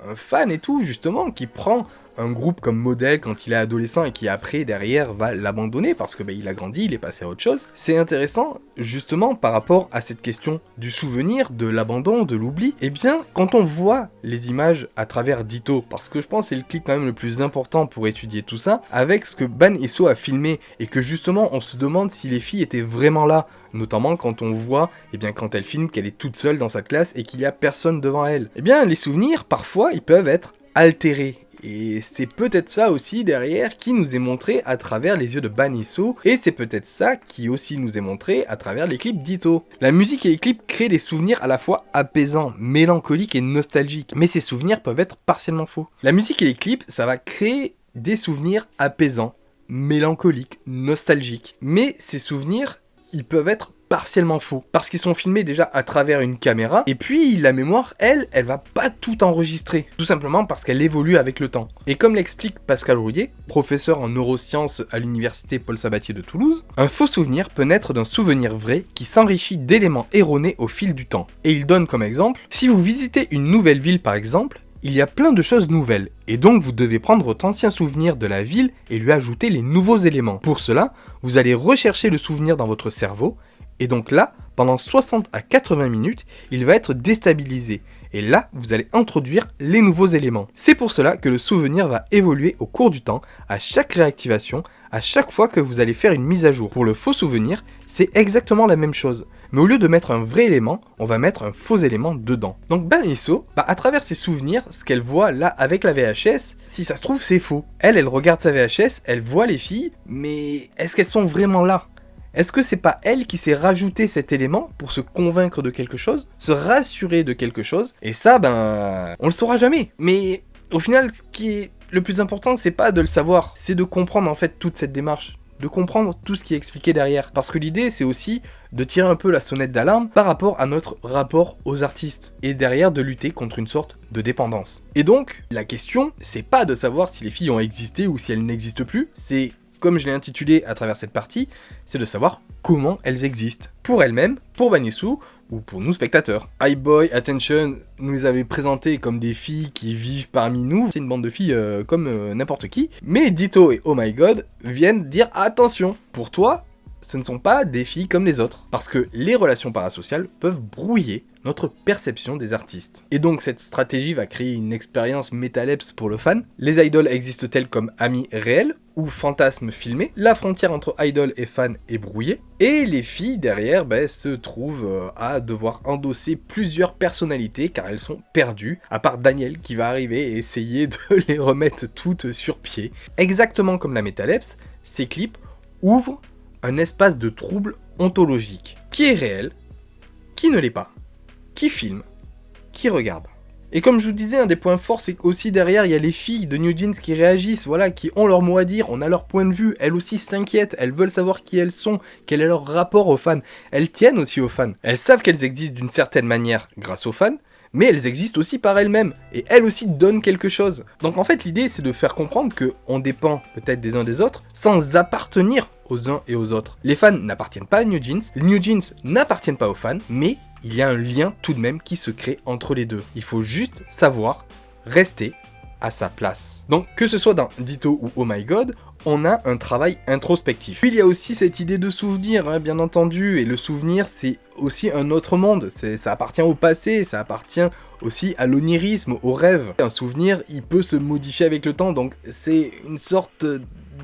un fan et tout, justement, qui prend un groupe comme modèle quand il est adolescent et qui après derrière va l'abandonner parce que il a grandi, il est passé à autre chose. C'est intéressant justement par rapport à cette question du souvenir, de l'abandon, de l'oubli. Et bien quand on voit les images à travers Ditto, parce que je pense que c'est le clip quand même le plus important pour étudier tout ça, avec ce que Ban Hee-soo a filmé et que justement on se demande si les filles étaient vraiment là, notamment quand on voit, quand elle filme qu'elle est toute seule dans sa classe et qu'il y a personne devant elle. Les souvenirs parfois ils peuvent être altérés. Et c'est peut-être ça aussi derrière qui nous est montré à travers les yeux de Ban Hee-soo, et c'est peut-être ça qui aussi nous est montré à travers les clips d'Itto. La musique et les clips créent des souvenirs à la fois apaisants, mélancoliques et nostalgiques, mais ces souvenirs peuvent être partiellement faux. La musique et les clips, ça va créer des souvenirs apaisants, mélancoliques, nostalgiques, mais ces souvenirs, ils peuvent être partiellement faux, parce qu'ils sont filmés déjà à travers une caméra, et puis la mémoire, elle va pas tout enregistrer, tout simplement parce qu'elle évolue avec le temps. Et comme l'explique Pascal Rouillet, professeur en neurosciences à l'université Paul Sabatier de Toulouse, un faux souvenir peut naître d'un souvenir vrai qui s'enrichit d'éléments erronés au fil du temps. Et il donne comme exemple, si vous visitez une nouvelle ville par exemple, il y a plein de choses nouvelles, et donc vous devez prendre votre ancien souvenir de la ville et lui ajouter les nouveaux éléments. Pour cela, vous allez rechercher le souvenir dans votre cerveau, et donc là, pendant 60 à 80 minutes, il va être déstabilisé. Et là, vous allez introduire les nouveaux éléments. C'est pour cela que le souvenir va évoluer au cours du temps, à chaque réactivation, à chaque fois que vous allez faire une mise à jour. Pour le faux souvenir, c'est exactement la même chose. Mais au lieu de mettre un vrai élément, on va mettre un faux élément dedans. Donc Ban Hee-soo, à travers ses souvenirs, ce qu'elle voit là avec la VHS, si ça se trouve c'est faux. Elle regarde sa VHS, elle voit les filles, mais est-ce qu'elles sont vraiment là ? Est-ce que c'est pas elle qui s'est rajouté cet élément pour se convaincre de quelque chose, se rassurer de quelque chose? Et ça, on le saura jamais. Mais au final, ce qui est le plus important, c'est pas de le savoir, c'est de comprendre en fait toute cette démarche, de comprendre tout ce qui est expliqué derrière. Parce que l'idée, c'est aussi de tirer un peu la sonnette d'alarme par rapport à notre rapport aux artistes, et derrière de lutter contre une sorte de dépendance. Et donc, la question, c'est pas de savoir si les filles ont existé ou si elles n'existent plus, c'est, comme je l'ai intitulé à travers cette partie, c'est de savoir comment elles existent. Pour elles-mêmes, pour Ban Hee-soo, ou pour nous spectateurs. Hi-Boy, Attention nous les avait présentées comme des filles qui vivent parmi nous. C'est une bande de filles comme n'importe qui. Mais Ditto et Oh My God viennent dire attention, pour toi, ce ne sont pas des filles comme les autres. Parce que les relations parasociales peuvent brouiller notre perception des artistes. Et donc cette stratégie va créer une expérience métalepse pour le fan. Les idoles existent-elles comme amis réels ou fantasmes filmés? La frontière entre idol et fan est brouillée. Et les filles derrière se trouvent à devoir endosser plusieurs personnalités car elles sont perdues, à part Daniel qui va arriver et essayer de les remettre toutes sur pied. Exactement comme la métalepse, ces clips ouvrent un espace de trouble ontologique. Qui est réel? Qui ne l'est pas? Qui filme, qui regarde. Et comme je vous disais, un des points forts, c'est qu'aussi derrière, il y a les filles de New Jeans qui réagissent, qui ont leur mot à dire, on a leur point de vue, elles aussi s'inquiètent, elles veulent savoir qui elles sont, quel est leur rapport aux fans. Elles tiennent aussi aux fans. Elles savent qu'elles existent d'une certaine manière grâce aux fans, mais elles existent aussi par elles-mêmes, et elles aussi donnent quelque chose. Donc en fait, l'idée, c'est de faire comprendre qu'on dépend peut-être des uns des autres, sans appartenir aux uns et aux autres. Les fans n'appartiennent pas à New Jeans, les New Jeans n'appartiennent pas aux fans, mais il y a un lien tout de même qui se crée entre les deux. Il faut juste savoir rester à sa place. Donc que ce soit dans Ditto ou Oh My God, on a un travail introspectif. Puis il y a aussi cette idée de souvenir, hein, bien entendu, et le souvenir c'est aussi un autre monde, ça appartient au passé, ça appartient aussi à l'onirisme, au rêve. Un souvenir, il peut se modifier avec le temps, donc c'est une sorte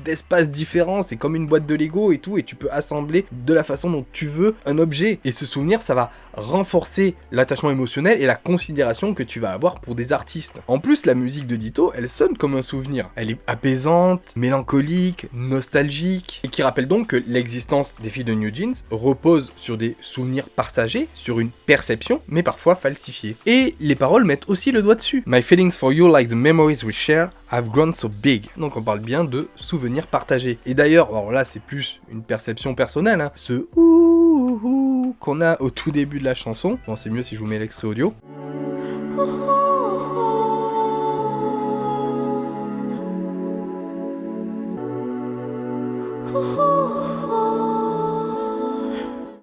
d'espace différent, c'est comme une boîte de Lego et tout, et tu peux assembler de la façon dont tu veux un objet. Et ce souvenir, ça va renforcer l'attachement émotionnel et la considération que tu vas avoir pour des artistes. En plus, la musique de Ditto, elle sonne comme un souvenir. Elle est apaisante, mélancolique, nostalgique, et qui rappelle donc que l'existence des filles de New Jeans repose sur des souvenirs partagés, sur une perception, mais parfois falsifiée. Et les paroles mettent aussi le doigt dessus. My feelings for you like the memories we share have grown so big. Donc on parle bien de souvenirs partagés. Et d'ailleurs, alors là c'est plus une perception personnelle, hein, ce ouh qu'on a au tout début de la chanson. Bon, c'est mieux si je vous mets l'extrait audio.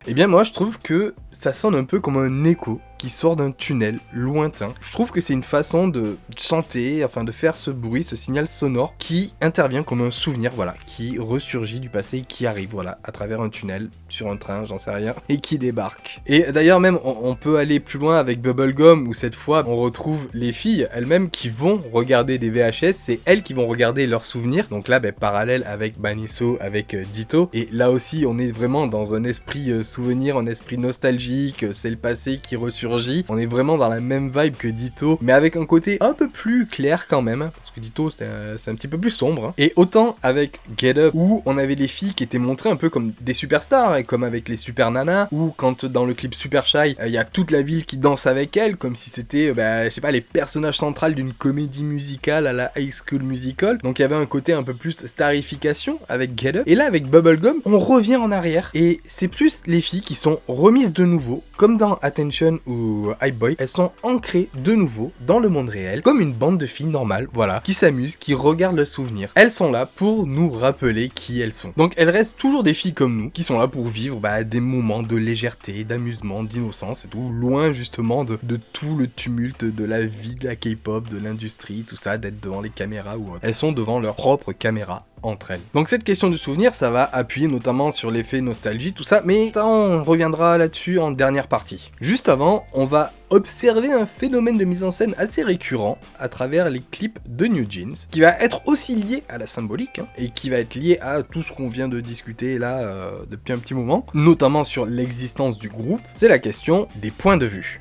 Eh bien moi je trouve que ça sonne un peu comme un écho qui sort d'un tunnel lointain. Je trouve que c'est une façon de chanter, enfin de faire ce bruit, ce signal sonore qui intervient comme un souvenir, voilà, qui ressurgit du passé, qui arrive, voilà, à travers un tunnel, sur un train, j'en sais rien, et qui débarque. Et d'ailleurs même, on peut aller plus loin avec Bubblegum, où cette fois, on retrouve les filles elles-mêmes qui vont regarder des VHS, c'est elles qui vont regarder leurs souvenirs, donc là, parallèle avec Baniso, avec Ditto, et là aussi, on est vraiment dans un esprit souvenir, un esprit nostalgique, c'est le passé qui ressurgit. On est vraiment dans la même vibe que Ditto, mais avec un côté un peu plus clair quand même, parce que Ditto c'est un petit peu plus sombre. Hein. Et autant avec Get Up, où on avait les filles qui étaient montrées un peu comme des superstars, et comme avec les Super Nanas, ou quand dans le clip Super Shy, il y a toute la ville qui danse avec elles, comme si c'était, je sais pas, les personnages centrales d'une comédie musicale à la High School Musical. Donc il y avait un côté un peu plus starification avec Get Up. Et là avec Bubblegum, on revient en arrière, et c'est plus les filles qui sont remises de nouveau, comme dans Attention ou Hype Boy, elles sont ancrées de nouveau dans le monde réel, comme une bande de filles normales, voilà, qui s'amusent, qui regardent le souvenir. Elles sont là pour nous rappeler qui elles sont. Donc elles restent toujours des filles comme nous, qui sont là pour vivre des moments de légèreté, d'amusement, d'innocence et tout, loin justement de tout le tumulte de la vie de la K-pop, de l'industrie, tout ça, d'être devant les caméras ou autre. Elles sont devant leur propre caméra entre elles. Donc cette question du souvenir, ça va appuyer notamment sur l'effet nostalgie, tout ça, mais ça, on reviendra là-dessus en dernière partie. Juste avant, on va observer un phénomène de mise en scène assez récurrent à travers les clips de New Jeans, qui va être aussi lié à la symbolique, hein, et qui va être lié à tout ce qu'on vient de discuter là depuis un petit moment, notamment sur l'existence du groupe, c'est la question des points de vue.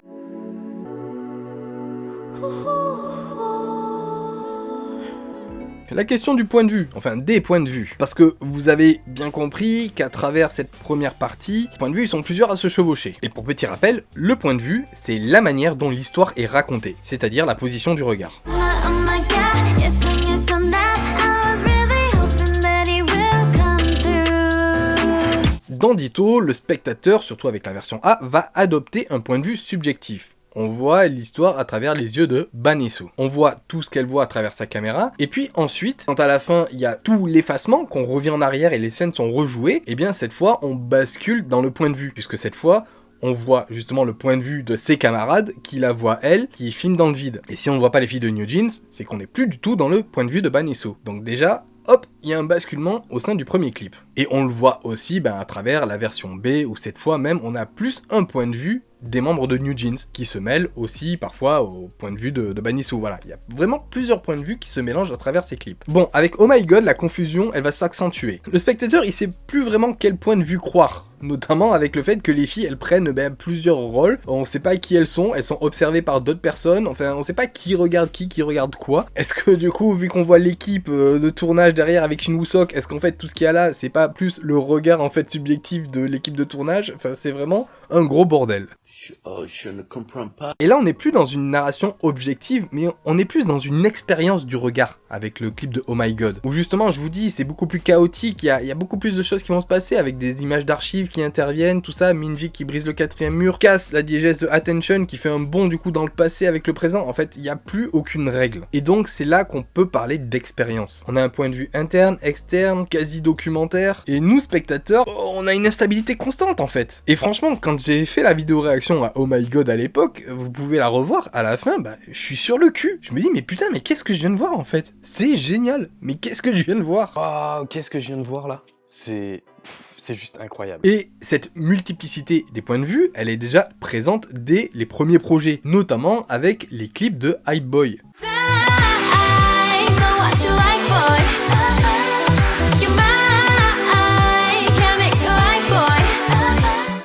La question du point de vue, enfin des points de vue, parce que vous avez bien compris qu'à travers cette première partie, les points de vue ils sont plusieurs à se chevaucher. Et pour petit rappel, le point de vue, c'est la manière dont l'histoire est racontée, c'est-à-dire la position du regard. Dans Ditto, le spectateur, surtout avec la version A, va adopter un point de vue subjectif. On voit l'histoire à travers les yeux de Banisu. On voit tout ce qu'elle voit à travers sa caméra. Et puis ensuite, quand à la fin, il y a tout l'effacement, qu'on revient en arrière et les scènes sont rejouées, et bien cette fois, on bascule dans le point de vue. Puisque cette fois, on voit justement le point de vue de ses camarades qui la voient elle, qui filment dans le vide. Et si on ne voit pas les filles de New Jeans, c'est qu'on n'est plus du tout dans le point de vue de Banisu. Donc déjà, hop, il y a un basculement au sein du premier clip. Et on le voit aussi à travers la version B, où cette fois même, on a plus un point de vue des membres de New Jeans, qui se mêlent aussi parfois au point de vue de Banisu. Voilà, il y a vraiment plusieurs points de vue qui se mélangent à travers ces clips. Bon, avec Oh My God, la confusion, elle va s'accentuer. Le spectateur, il sait plus vraiment quel point de vue croire. Notamment avec le fait que les filles, elles prennent plusieurs rôles. On sait pas qui elles sont observées par d'autres personnes. Enfin, on sait pas qui regarde qui regarde quoi. Est-ce que du coup, vu qu'on voit l'équipe de tournage derrière avec Shin Woo-sok, est-ce qu'en fait tout ce qu'il y a là, c'est pas plus le regard en fait subjectif de l'équipe de tournage? Enfin, c'est vraiment un gros bordel. Je ne comprends pas. Et là, on n'est plus dans une narration objective, mais on est plus dans une expérience du regard avec le clip de Oh My God. Où justement, je vous dis, c'est beaucoup plus chaotique, il y a beaucoup plus de choses qui vont se passer avec des images d'archives qui interviennent, tout ça, Minji qui brise le 4e mur, casse la diégèse de Attention, qui fait un bond du coup dans le passé avec le présent. En fait, il n'y a plus aucune règle. Et donc, c'est là qu'on peut parler d'expérience. On a un point de vue interne, externe, quasi documentaire, et nous, spectateurs, on a une instabilité constante en fait. Et franchement, quand j'ai fait la vidéo réaction, réaction à Oh My God à l'époque, vous pouvez la revoir à la fin, je suis sur le cul. Je me dis mais putain, mais qu'est-ce que je viens de voir en fait? C'est génial. Mais qu'est-ce que je viens de voir? Oh, qu'est-ce que je viens de voir là? C'est juste incroyable. Et cette multiplicité des points de vue, elle est déjà présente dès les premiers projets, notamment avec les clips de Hype Boy.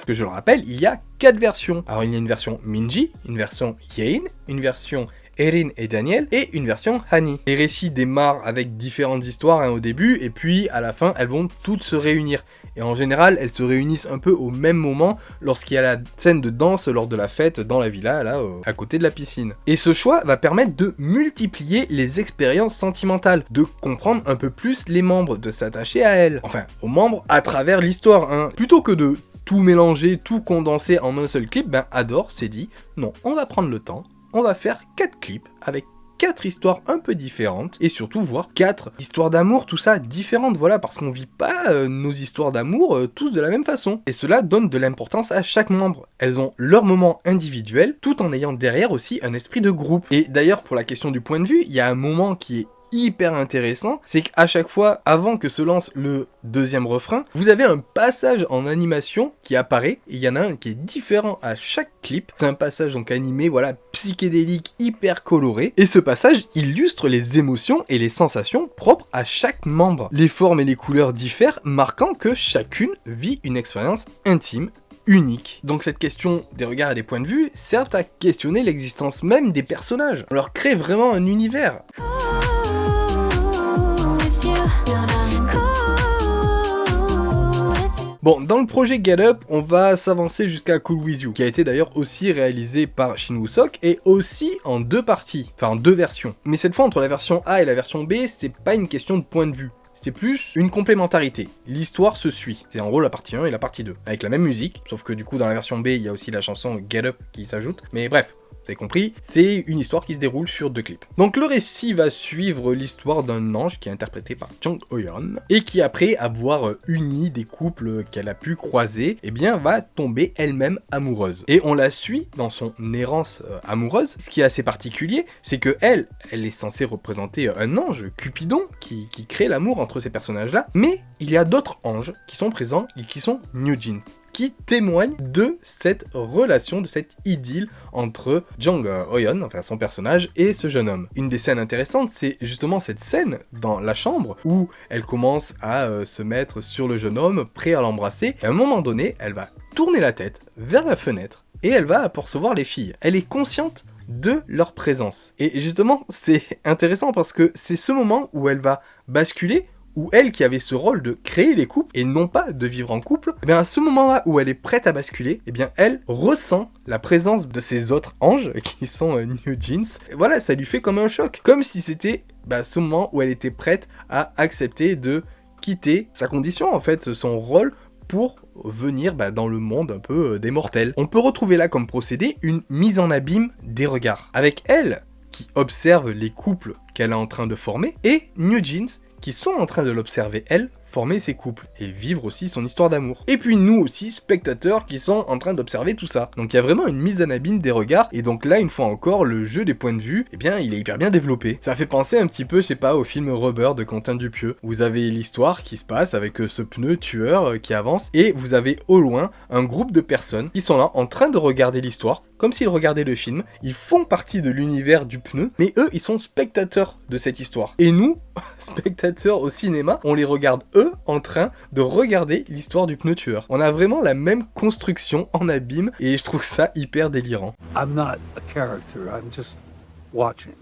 Que je le rappelle, il y a 4 versions. Alors il y a une version Minji, une version Yein, une version Erin et Daniel, et une version Hani. Les récits démarrent avec différentes histoires au début, et puis à la fin, elles vont toutes se réunir. Et en général, elles se réunissent un peu au même moment, lorsqu'il y a la scène de danse lors de la fête dans la villa, là, à côté de la piscine. Et ce choix va permettre de multiplier les expériences sentimentales, de comprendre un peu plus les membres, de s'attacher à elles, enfin, aux membres à travers l'histoire, hein. Plutôt que de tout mélanger, tout condenser en un seul clip, Adore s'est dit, non, on va prendre le temps, on va faire 4 clips avec 4 histoires un peu différentes, et surtout voir 4 histoires d'amour, tout ça différentes, voilà, parce qu'on vit pas nos histoires d'amour tous de la même façon. Et cela donne de l'importance à chaque membre. Elles ont leur moment individuel, tout en ayant derrière aussi un esprit de groupe. Et d'ailleurs, pour la question du point de vue, il y a un moment qui est hyper intéressant, c'est qu'à chaque fois, avant que se lance le deuxième refrain, vous avez un passage en animation qui apparaît, et il y en a un qui est différent à chaque clip. C'est un passage donc animé, voilà, psychédélique, hyper coloré, et ce passage illustre les émotions et les sensations propres à chaque membre. Les formes et les couleurs diffèrent, marquant que chacune vit une expérience intime, unique. Donc cette question des regards et des points de vue sert à questionner l'existence même des personnages. On leur crée vraiment un univers. Bon, dans le projet Get Up, on va s'avancer jusqu'à Cool With You, qui a été d'ailleurs aussi réalisé par Shin Woo-sok, et aussi en 2 parties, enfin en 2 versions. Mais cette fois, entre la version A et la version B, c'est pas une question de point de vue. C'est plus une complémentarité. L'histoire se suit. C'est en gros la partie 1 et la partie 2. Avec la même musique, sauf que du coup dans la version B, il y a aussi la chanson Get Up qui s'ajoute. Mais bref, vous avez compris, c'est une histoire qui se déroule sur 2 clips. Donc le récit va suivre l'histoire d'un ange qui est interprété par Jang Ho-yeon, et qui après avoir uni des couples qu'elle a pu croiser, eh bien va tomber elle-même amoureuse. Et on la suit dans son errance amoureuse. Ce qui est assez particulier, c'est que elle est censée représenter un ange, Cupidon, qui crée l'amour entre ces personnages-là, mais il y a d'autres anges qui sont présents et qui sont New Jeans, qui témoigne de cette relation, de cette idylle entre Jang Ho-yeon, enfin son personnage, et ce jeune homme. Une des scènes intéressantes, c'est justement cette scène dans la chambre où elle commence à se mettre sur le jeune homme, prêt à l'embrasser. Et à un moment donné, elle va tourner la tête vers la fenêtre et elle va apercevoir les filles. Elle est consciente de leur présence. Et justement, c'est intéressant parce que c'est ce moment où elle va basculer, où elle qui avait ce rôle de créer les couples et non pas de vivre en couple, et bien à ce moment-là où elle est prête à basculer, et bien elle ressent la présence de ces autres anges qui sont New Jeans. Et voilà, ça lui fait comme un choc, comme si c'était ce moment où elle était prête à accepter de quitter sa condition, en fait, son rôle, pour venir dans le monde un peu des mortels. On peut retrouver là comme procédé une mise en abîme des regards, avec elle qui observe les couples qu'elle est en train de former, et New Jeans qui sont en train de l'observer, elle, former ses couples, et vivre aussi son histoire d'amour. Et puis nous aussi, spectateurs, qui sont en train d'observer tout ça. Donc il y a vraiment une mise en abîme des regards, et donc là, une fois encore, le jeu des points de vue, eh bien, il est hyper bien développé. Ça fait penser un petit peu, je sais pas, au film Rubber de Quentin Dupieux. Vous avez l'histoire qui se passe avec ce pneu tueur qui avance, et vous avez au loin un groupe de personnes qui sont là en train de regarder l'histoire, comme s'ils regardaient le film. Ils font partie de l'univers du pneu, mais eux, ils sont spectateurs de cette histoire. Et nous, spectateurs au cinéma, on les regarde eux en train de regarder l'histoire du pneu tueur. On a vraiment la même construction en abîme, et je trouve ça hyper délirant. I'm not a character, I'm just watching.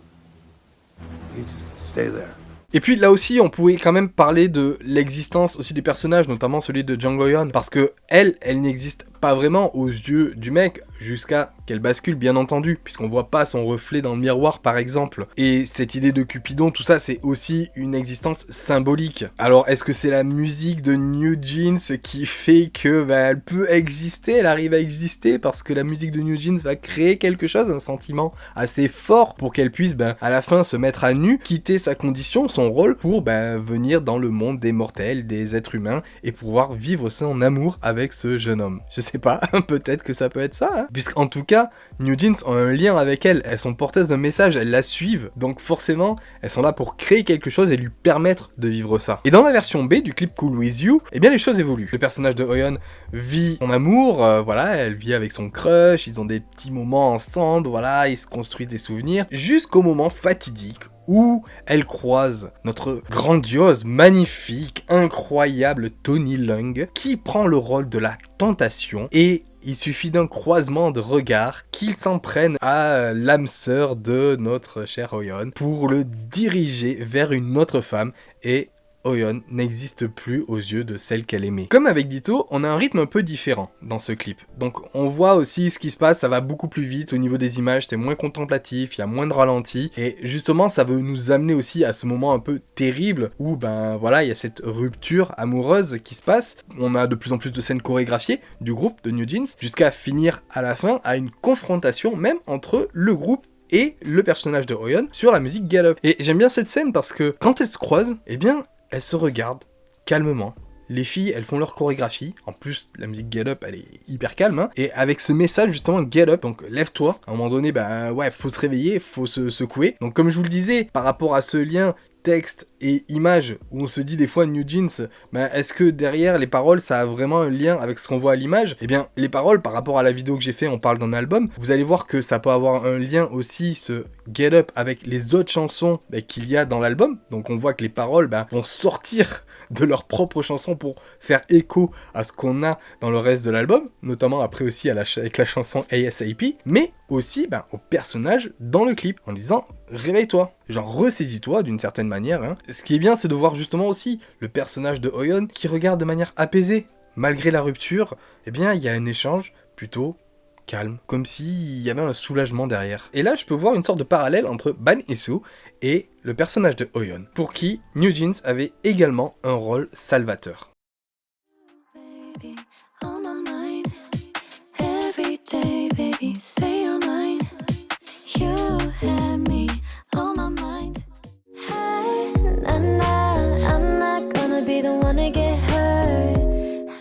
You just stay there. Et puis là aussi, on pouvait quand même parler de l'existence aussi des personnages, notamment celui de Jang Ho-yeon, parce que elle n'existe pas vraiment aux yeux du mec, jusqu'à qu'elle bascule bien entendu, puisqu'on voit pas son reflet dans le miroir par exemple. Et cette idée de Cupidon, tout ça c'est aussi une existence symbolique. Alors est-ce que c'est la musique de New Jeans qui fait que elle peut exister, elle arrive à exister parce que la musique de New Jeans va créer quelque chose, un sentiment assez fort pour qu'elle puisse à la fin se mettre à nu, quitter sa condition, son rôle, pour venir dans le monde des mortels, des êtres humains, et pouvoir vivre son amour avec ce jeune homme. Je sais sais pas, peut-être que ça peut être ça, hein. Puisqu'en tout cas, New Jeans ont un lien avec elle, elles sont porteuses d'un message, elles la suivent, donc forcément, elles sont là pour créer quelque chose et lui permettre de vivre ça. Et dans la version B du clip Cool With You, eh bien les choses évoluent. Le personnage de Hoyeon vit son amour, voilà, elle vit avec son crush, ils ont des petits moments ensemble, voilà, ils se construisent des souvenirs, jusqu'au moment fatidique où elle croise notre grandiose, magnifique, incroyable Tony Leung, qui prend le rôle de la tentation, et il suffit d'un croisement de regards qu'il s'en prenne à l'âme sœur de notre cher Hoyeon pour le diriger vers une autre femme, et Hoyeon n'existe plus aux yeux de celle qu'elle aimait. Comme avec Ditto, on a un rythme un peu différent dans ce clip. Donc on voit aussi ce qui se passe, ça va beaucoup plus vite au niveau des images, c'est moins contemplatif, il y a moins de ralenti, et justement ça veut nous amener aussi à ce moment un peu terrible où ben voilà, il y a cette rupture amoureuse qui se passe. On a de plus en plus de scènes chorégraphiées du groupe de New Jeans, jusqu'à finir à la fin à une confrontation même entre le groupe et le personnage de Hoyeon sur la musique Get Up. Et j'aime bien cette scène parce que quand elles se croisent, eh bien elles se regardent calmement. Les filles, elles font leur chorégraphie. En plus, la musique Get Up, elle est hyper calme, hein. Et avec ce message, justement, Get Up, donc lève-toi. À un moment donné, bah ouais, faut se réveiller, faut se secouer. Donc comme je vous le disais, par rapport à ce lien texte et image, où on se dit des fois New Jeans, bah, est-ce que derrière les paroles ça a vraiment un lien avec ce qu'on voit à l'image? Eh bien les paroles, par rapport à la vidéo que j'ai fait, on parle d'un album, vous allez voir que ça peut avoir un lien aussi, ce Get Up, avec les autres chansons qu'il y a dans l'album. Donc on voit que les paroles vont sortir de leurs propres chansons pour faire écho à ce qu'on a dans le reste de l'album, notamment après aussi avec la chanson ASAP, mais aussi au personnage dans le clip, en disant réveille-toi, genre ressaisis-toi d'une certaine manière, hein. Ce qui est bien, c'est de voir justement aussi le personnage de Hoyeon qui regarde de manière apaisée, malgré la rupture, eh bien il y a un échange plutôt calme, comme s'il y avait un soulagement derrière. Et là, je peux voir une sorte de parallèle entre Ban Hee-soo et le personnage de Hoyeon, pour qui New Jeans avait également un rôle salvateur.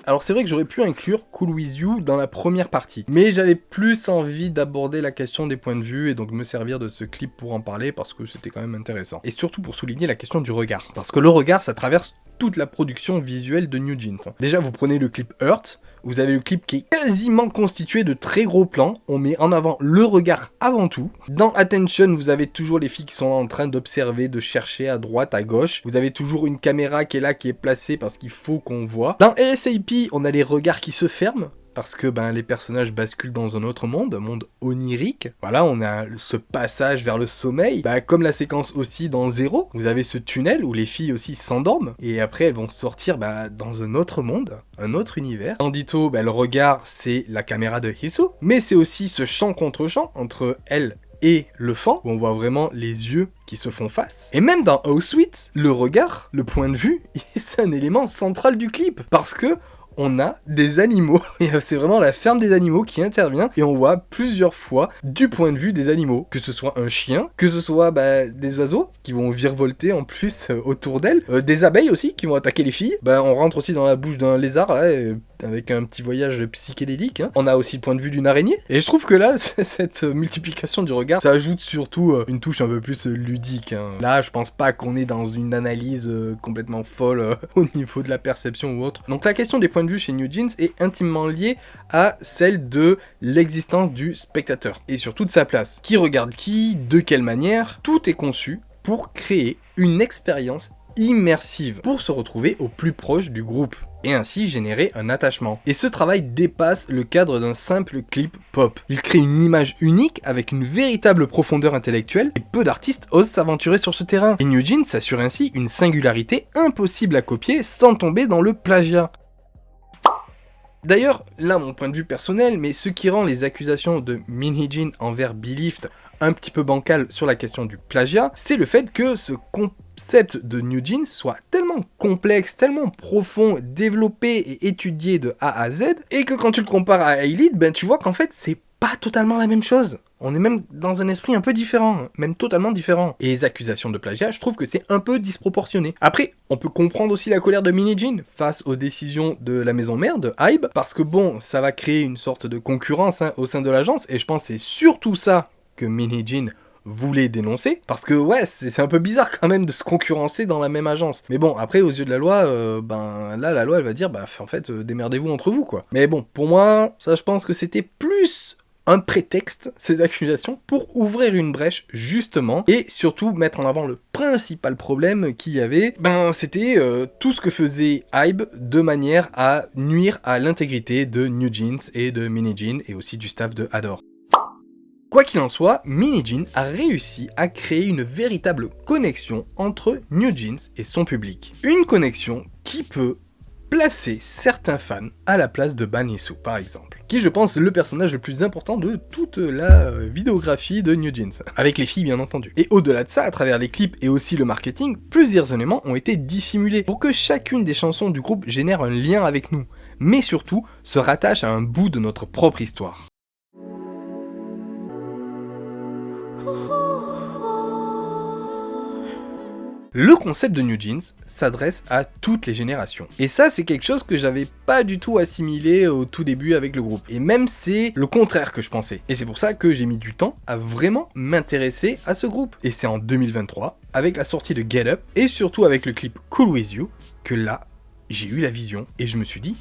Alors c'est vrai que j'aurais pu inclure Cool With You dans la première partie, mais j'avais plus envie d'aborder la question des points de vue et donc me servir de ce clip pour en parler parce que c'était quand même intéressant. Et surtout pour souligner la question du regard. Parce que le regard, ça traverse toute la production visuelle de New Jeans. Déjà, vous prenez le clip Hurt, vous avez le clip qui est quasiment constitué de très gros plans, on met en avant le regard avant tout. Dans Attention, vous avez toujours les filles qui sont en train d'observer, de chercher à droite, à gauche. Vous avez toujours une caméra qui est là, qui est placée parce qu'il faut qu'on voit. Dans ASAP, on a les regards qui se ferment, parce que les personnages basculent dans un autre monde, un monde onirique. Voilà, on a ce passage vers le sommeil, comme la séquence aussi dans Zero, vous avez ce tunnel où les filles aussi s'endorment, et après elles vont sortir dans un autre monde, un autre univers. Dans Ditto, le regard, c'est la caméra de Hee-soo, mais c'est aussi ce champ contre champ entre elle et le fan, où on voit vraiment les yeux qui se font face. Et même dans House Sweet, le regard, le point de vue, c'est un élément central du clip, parce que on a des animaux, et c'est vraiment la ferme des animaux qui intervient, et on voit plusieurs fois du point de vue des animaux, que ce soit un chien, que ce soit des oiseaux qui vont virevolter en plus autour d'elle, des abeilles aussi qui vont attaquer les filles, on rentre aussi dans la bouche d'un lézard là, avec un petit voyage psychédélique, hein. On a aussi le point de vue d'une araignée, et je trouve que là, cette multiplication du regard, ça ajoute surtout une touche un peu plus ludique, hein. Là, je pense pas qu'on est dans une analyse complètement folle au niveau de la perception ou autre. Donc la question des points de vue chez New Jeans est intimement liée à celle de l'existence du spectateur, et surtout de sa place. Qui regarde qui, de quelle manière, tout est conçu pour créer une expérience immersive, pour se retrouver au plus proche du groupe, et ainsi générer un attachement. Et ce travail dépasse le cadre d'un simple clip pop. Il crée une image unique avec une véritable profondeur intellectuelle, et peu d'artistes osent s'aventurer sur ce terrain. Et New Jeans s'assure ainsi une singularité impossible à copier sans tomber dans le plagiat. D'ailleurs, là mon point de vue personnel, mais ce qui rend les accusations de Min Hee-jin envers Believed un petit peu bancal sur la question du plagiat, c'est le fait que ce concept de New Jeans soit tellement complexe, tellement profond, développé et étudié de A à Z, et que quand tu le compares à A-Elite, tu vois qu'en fait c'est pas totalement la même chose. On est même dans un esprit un peu différent, même totalement différent. Et les accusations de plagiat, je trouve que c'est un peu disproportionné. Après, on peut comprendre aussi la colère de Minijin face aux décisions de la maison mère, de Hybe, parce que bon, ça va créer une sorte de concurrence au sein de l'agence, et je pense que c'est surtout ça que Minijin voulait dénoncer, parce que ouais, c'est un peu bizarre quand même de se concurrencer dans la même agence. Mais bon, après, aux yeux de la loi, là, la loi, elle va dire, en fait, démerdez-vous entre vous, quoi. Mais bon, pour moi, ça, je pense que c'était plus un prétexte, ces accusations, pour ouvrir une brèche, justement, et surtout mettre en avant le principal problème qu'il y avait, c'était tout ce que faisait Hybe de manière à nuire à l'intégrité de New Jeans et de Minijin, et aussi du staff de Adore. Quoi qu'il en soit, Minijin a réussi à créer une véritable connexion entre New Jeans et son public. Une connexion qui peut placer certains fans à la place de Ban Yi-soo, par exemple, qui je pense est le personnage le plus important de toute la vidéographie de New Jeans, avec les filles bien entendu. Et au-delà de ça, à travers les clips et aussi le marketing, plusieurs éléments ont été dissimulés pour que chacune des chansons du groupe génère un lien avec nous, mais surtout se rattache à un bout de notre propre histoire. Le concept de New Jeans s'adresse à toutes les générations. Et ça, c'est quelque chose que j'avais pas du tout assimilé au tout début avec le groupe. Et même c'est le contraire que je pensais. Et c'est pour ça que j'ai mis du temps à vraiment m'intéresser à ce groupe. Et c'est en 2023, avec la sortie de Get Up, et surtout avec le clip Cool With You, que là, j'ai eu la vision, et je me suis dit,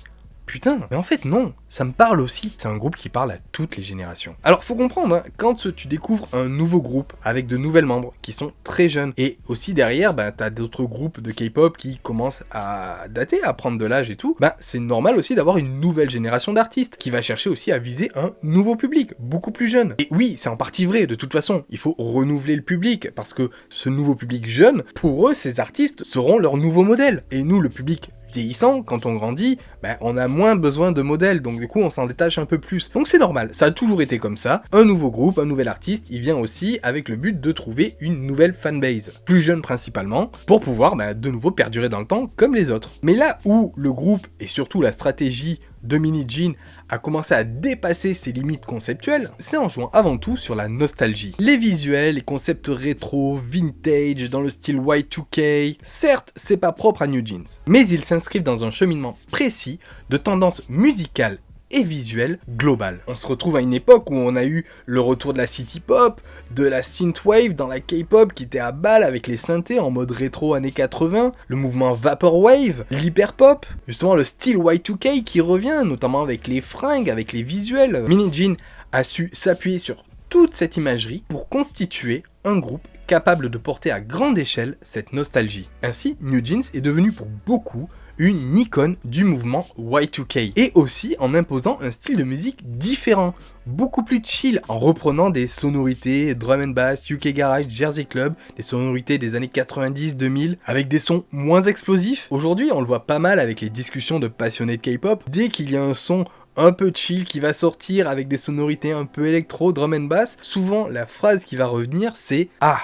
putain, mais en fait non, ça me parle aussi. C'est un groupe qui parle à toutes les générations. Alors faut comprendre, hein, quand tu découvres un nouveau groupe avec de nouvelles membres qui sont très jeunes, et aussi derrière, t'as d'autres groupes de K-pop qui commencent à dater, à prendre de l'âge et tout, c'est normal aussi d'avoir une nouvelle génération d'artistes qui va chercher aussi à viser un nouveau public, beaucoup plus jeune. Et oui, c'est en partie vrai, de toute façon, il faut renouveler le public, parce que ce nouveau public jeune, pour eux, ces artistes seront leur nouveau modèle. Et nous, le public vieillissant, quand on grandit, on a moins besoin de modèles, donc du coup on s'en détache un peu plus. Donc c'est normal, ça a toujours été comme ça. Un nouveau groupe, un nouvel artiste, il vient aussi avec le but de trouver une nouvelle fanbase, plus jeune principalement, pour pouvoir de nouveau perdurer dans le temps comme les autres. Mais là où le groupe, et surtout la stratégie de Minijin a commencé à dépasser ses limites conceptuelles, c'est en jouant avant tout sur la nostalgie. Les visuels, les concepts rétro, vintage, dans le style Y2K, certes c'est pas propre à New Jeans, mais ils s'inscrivent dans un cheminement précis de tendance musicale et visuelle globale. On se retrouve à une époque où on a eu le retour de la city pop, de la synthwave dans la K-pop qui était à balle avec les synthés en mode rétro années 80, le mouvement vaporwave, l'hyperpop, justement le style Y2K qui revient, notamment avec les fringues, avec les visuels. Minijin a su s'appuyer sur toute cette imagerie pour constituer un groupe capable de porter à grande échelle cette nostalgie. Ainsi, New Jeans est devenu pour beaucoup une icône du mouvement Y2K, et aussi en imposant un style de musique différent, beaucoup plus chill, en reprenant des sonorités drum and bass, UK Garage, Jersey Club, des sonorités des années 90-2000, avec des sons moins explosifs. Aujourd'hui, on le voit pas mal avec les discussions de passionnés de K-pop, dès qu'il y a un son un peu chill qui va sortir avec des sonorités un peu électro, drum and bass, souvent la phrase qui va revenir c'est « Ah !»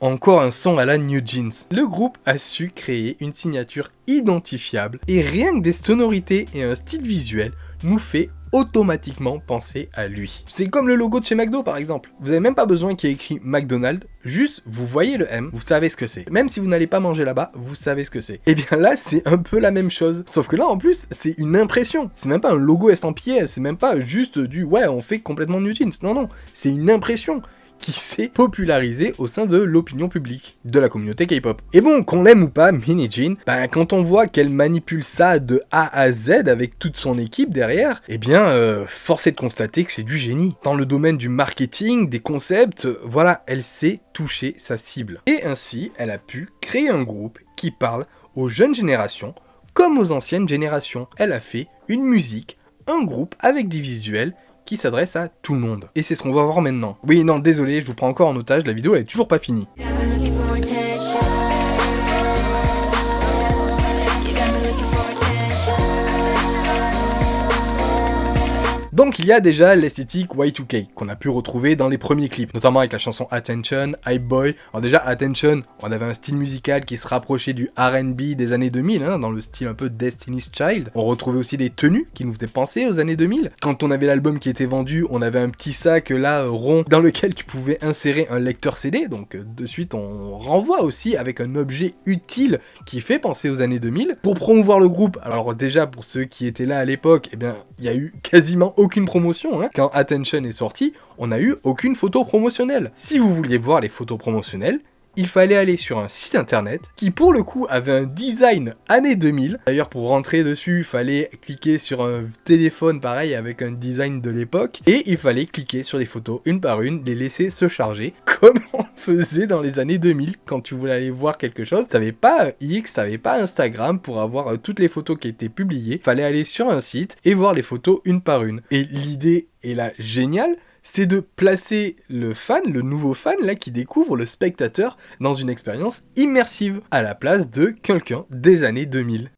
Encore un son à la New Jeans. Le groupe a su créer une signature identifiable et rien que des sonorités et un style visuel nous fait automatiquement penser à lui. C'est comme le logo de chez McDo par exemple. Vous n'avez même pas besoin qu'il y ait écrit McDonald's, juste vous voyez le M, vous savez ce que c'est. Même si vous n'allez pas manger là-bas, vous savez ce que c'est. Et bien là, c'est un peu la même chose. Sauf que là en plus, c'est une impression. C'est même pas un logo estampillé, c'est même pas juste du ouais, on fait complètement New Jeans. Non, non, c'est une impression qui s'est popularisé au sein de l'opinion publique, de la communauté K-pop. Et bon, qu'on l'aime ou pas, Minijin, quand on voit qu'elle manipule ça de A à Z avec toute son équipe derrière, force est de constater que c'est du génie. Dans le domaine du marketing, des concepts, voilà, elle sait toucher sa cible. Et ainsi, elle a pu créer un groupe qui parle aux jeunes générations comme aux anciennes générations. Elle a fait une musique, un groupe avec des visuels qui s'adresse à tout le monde. Et c'est ce qu'on va voir maintenant. Oui, non, désolé, je vous prends encore en otage, la vidéo elle est toujours pas finie. Donc Donc il y a déjà l'esthétique Y2K qu'on a pu retrouver dans les premiers clips, notamment avec la chanson Attention, Hype Boy. Alors déjà Attention, on avait un style musical qui se rapprochait du R&B des années 2000, hein, dans le style un peu Destiny's Child. On retrouvait aussi des tenues qui nous faisaient penser aux années 2000. Quand on avait l'album qui était vendu, on avait un petit sac là rond dans lequel tu pouvais insérer un lecteur CD, donc de suite on renvoie aussi avec un objet utile qui fait penser aux années 2000. Pour promouvoir le groupe, alors déjà pour ceux qui étaient là à l'époque, eh bien il y a eu quasiment aucune promotion, hein. Quand Attention est sorti, on n'a eu aucune photo promotionnelle. Si vous vouliez voir les photos promotionnelles, il fallait aller sur un site internet qui pour le coup avait un design années 2000. D'ailleurs pour rentrer dessus, il fallait cliquer sur un téléphone pareil avec un design de l'époque. Et il fallait cliquer sur les photos une par une, les laisser se charger comme on faisait dans les années 2000 quand tu voulais aller voir quelque chose. T'avais pas X, t'avais pas Instagram pour avoir toutes les photos qui étaient publiées. Fallait aller sur un site et voir les photos une par une. Et l'idée est là géniale. C'est de placer le fan, le nouveau fan là qui découvre le spectateur dans une expérience immersive à la place de quelqu'un des années 2000.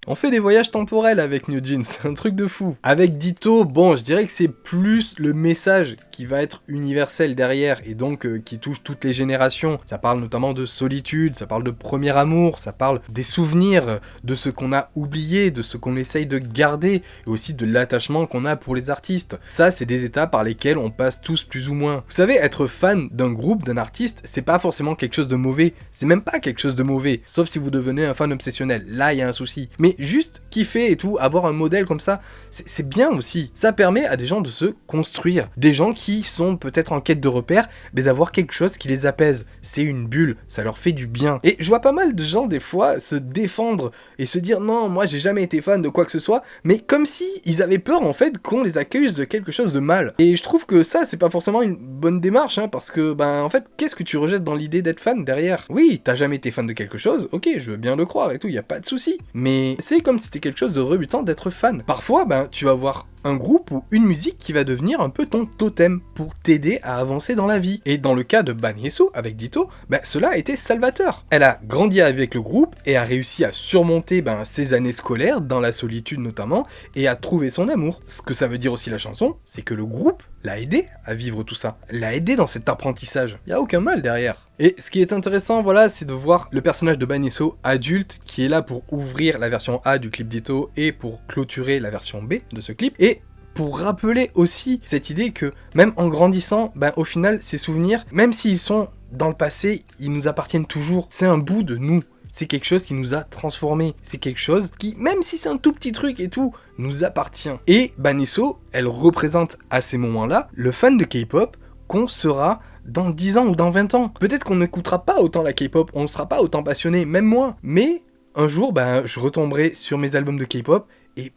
On fait des voyages temporels avec New Jeans, c'est un truc de fou. Avec Ditto, bon, je dirais que c'est plus le message qui va être universel derrière et donc qui touche toutes les générations. Ça parle notamment de solitude, ça parle de premier amour, ça parle des souvenirs, de ce qu'on a oublié, de ce qu'on essaye de garder et aussi de l'attachement qu'on a pour les artistes. Ça, c'est des étapes par lesquelles on passe tous plus ou moins. Vous savez, être fan d'un groupe, d'un artiste, c'est pas forcément quelque chose de mauvais. C'est même pas quelque chose de mauvais, sauf si vous devenez un fan obsessionnel. Là, il y a un souci. Mais juste kiffer et tout, avoir un modèle comme ça, c'est bien aussi. Ça permet à des gens de se construire. Des gens qui sont peut-être en quête de repères, mais d'avoir quelque chose qui les apaise. C'est une bulle, ça leur fait du bien. Et je vois pas mal de gens des fois se défendre et se dire non, moi j'ai jamais été fan de quoi que ce soit, mais comme si ils avaient peur en fait qu'on les accuse de quelque chose de mal. Et je trouve que ça, c'est pas forcément une bonne démarche, hein, parce que en fait, qu'est-ce que tu rejettes dans l'idée d'être fan derrière? Oui, t'as jamais été fan de quelque chose, ok, je veux bien le croire et tout, y a pas de souci. Mais c'est comme si c'était quelque chose de rebutant d'être fan. Parfois, tu vas voir un groupe ou une musique qui va devenir un peu ton totem pour t'aider à avancer dans la vie. Et dans le cas de Banyeso avec Ditto, cela a été salvateur. Elle a grandi avec le groupe et a réussi à surmonter ses années scolaires, dans la solitude notamment, et à trouver son amour. Ce que ça veut dire aussi la chanson, c'est que le groupe l'a aidé à vivre tout ça, l'a aidé dans cet apprentissage. Il n'y a aucun mal derrière. Et ce qui est intéressant, voilà, c'est de voir le personnage de Banyeso adulte qui est là pour ouvrir la version A du clip Ditto et pour clôturer la version B de ce clip. Et pour rappeler aussi cette idée que même en grandissant, au final, ces souvenirs, même s'ils sont dans le passé, ils nous appartiennent toujours. C'est un bout de nous. C'est quelque chose qui nous a transformés. C'est quelque chose qui, même si c'est un tout petit truc et tout, nous appartient. Et Banyeso, elle représente à ces moments-là le fan de K-pop qu'on sera dans 10 ans ou dans 20 ans. Peut-être qu'on n'écoutera pas autant la K-pop, on ne sera pas autant passionné, même moi. Mais un jour, je retomberai sur mes albums de K-pop et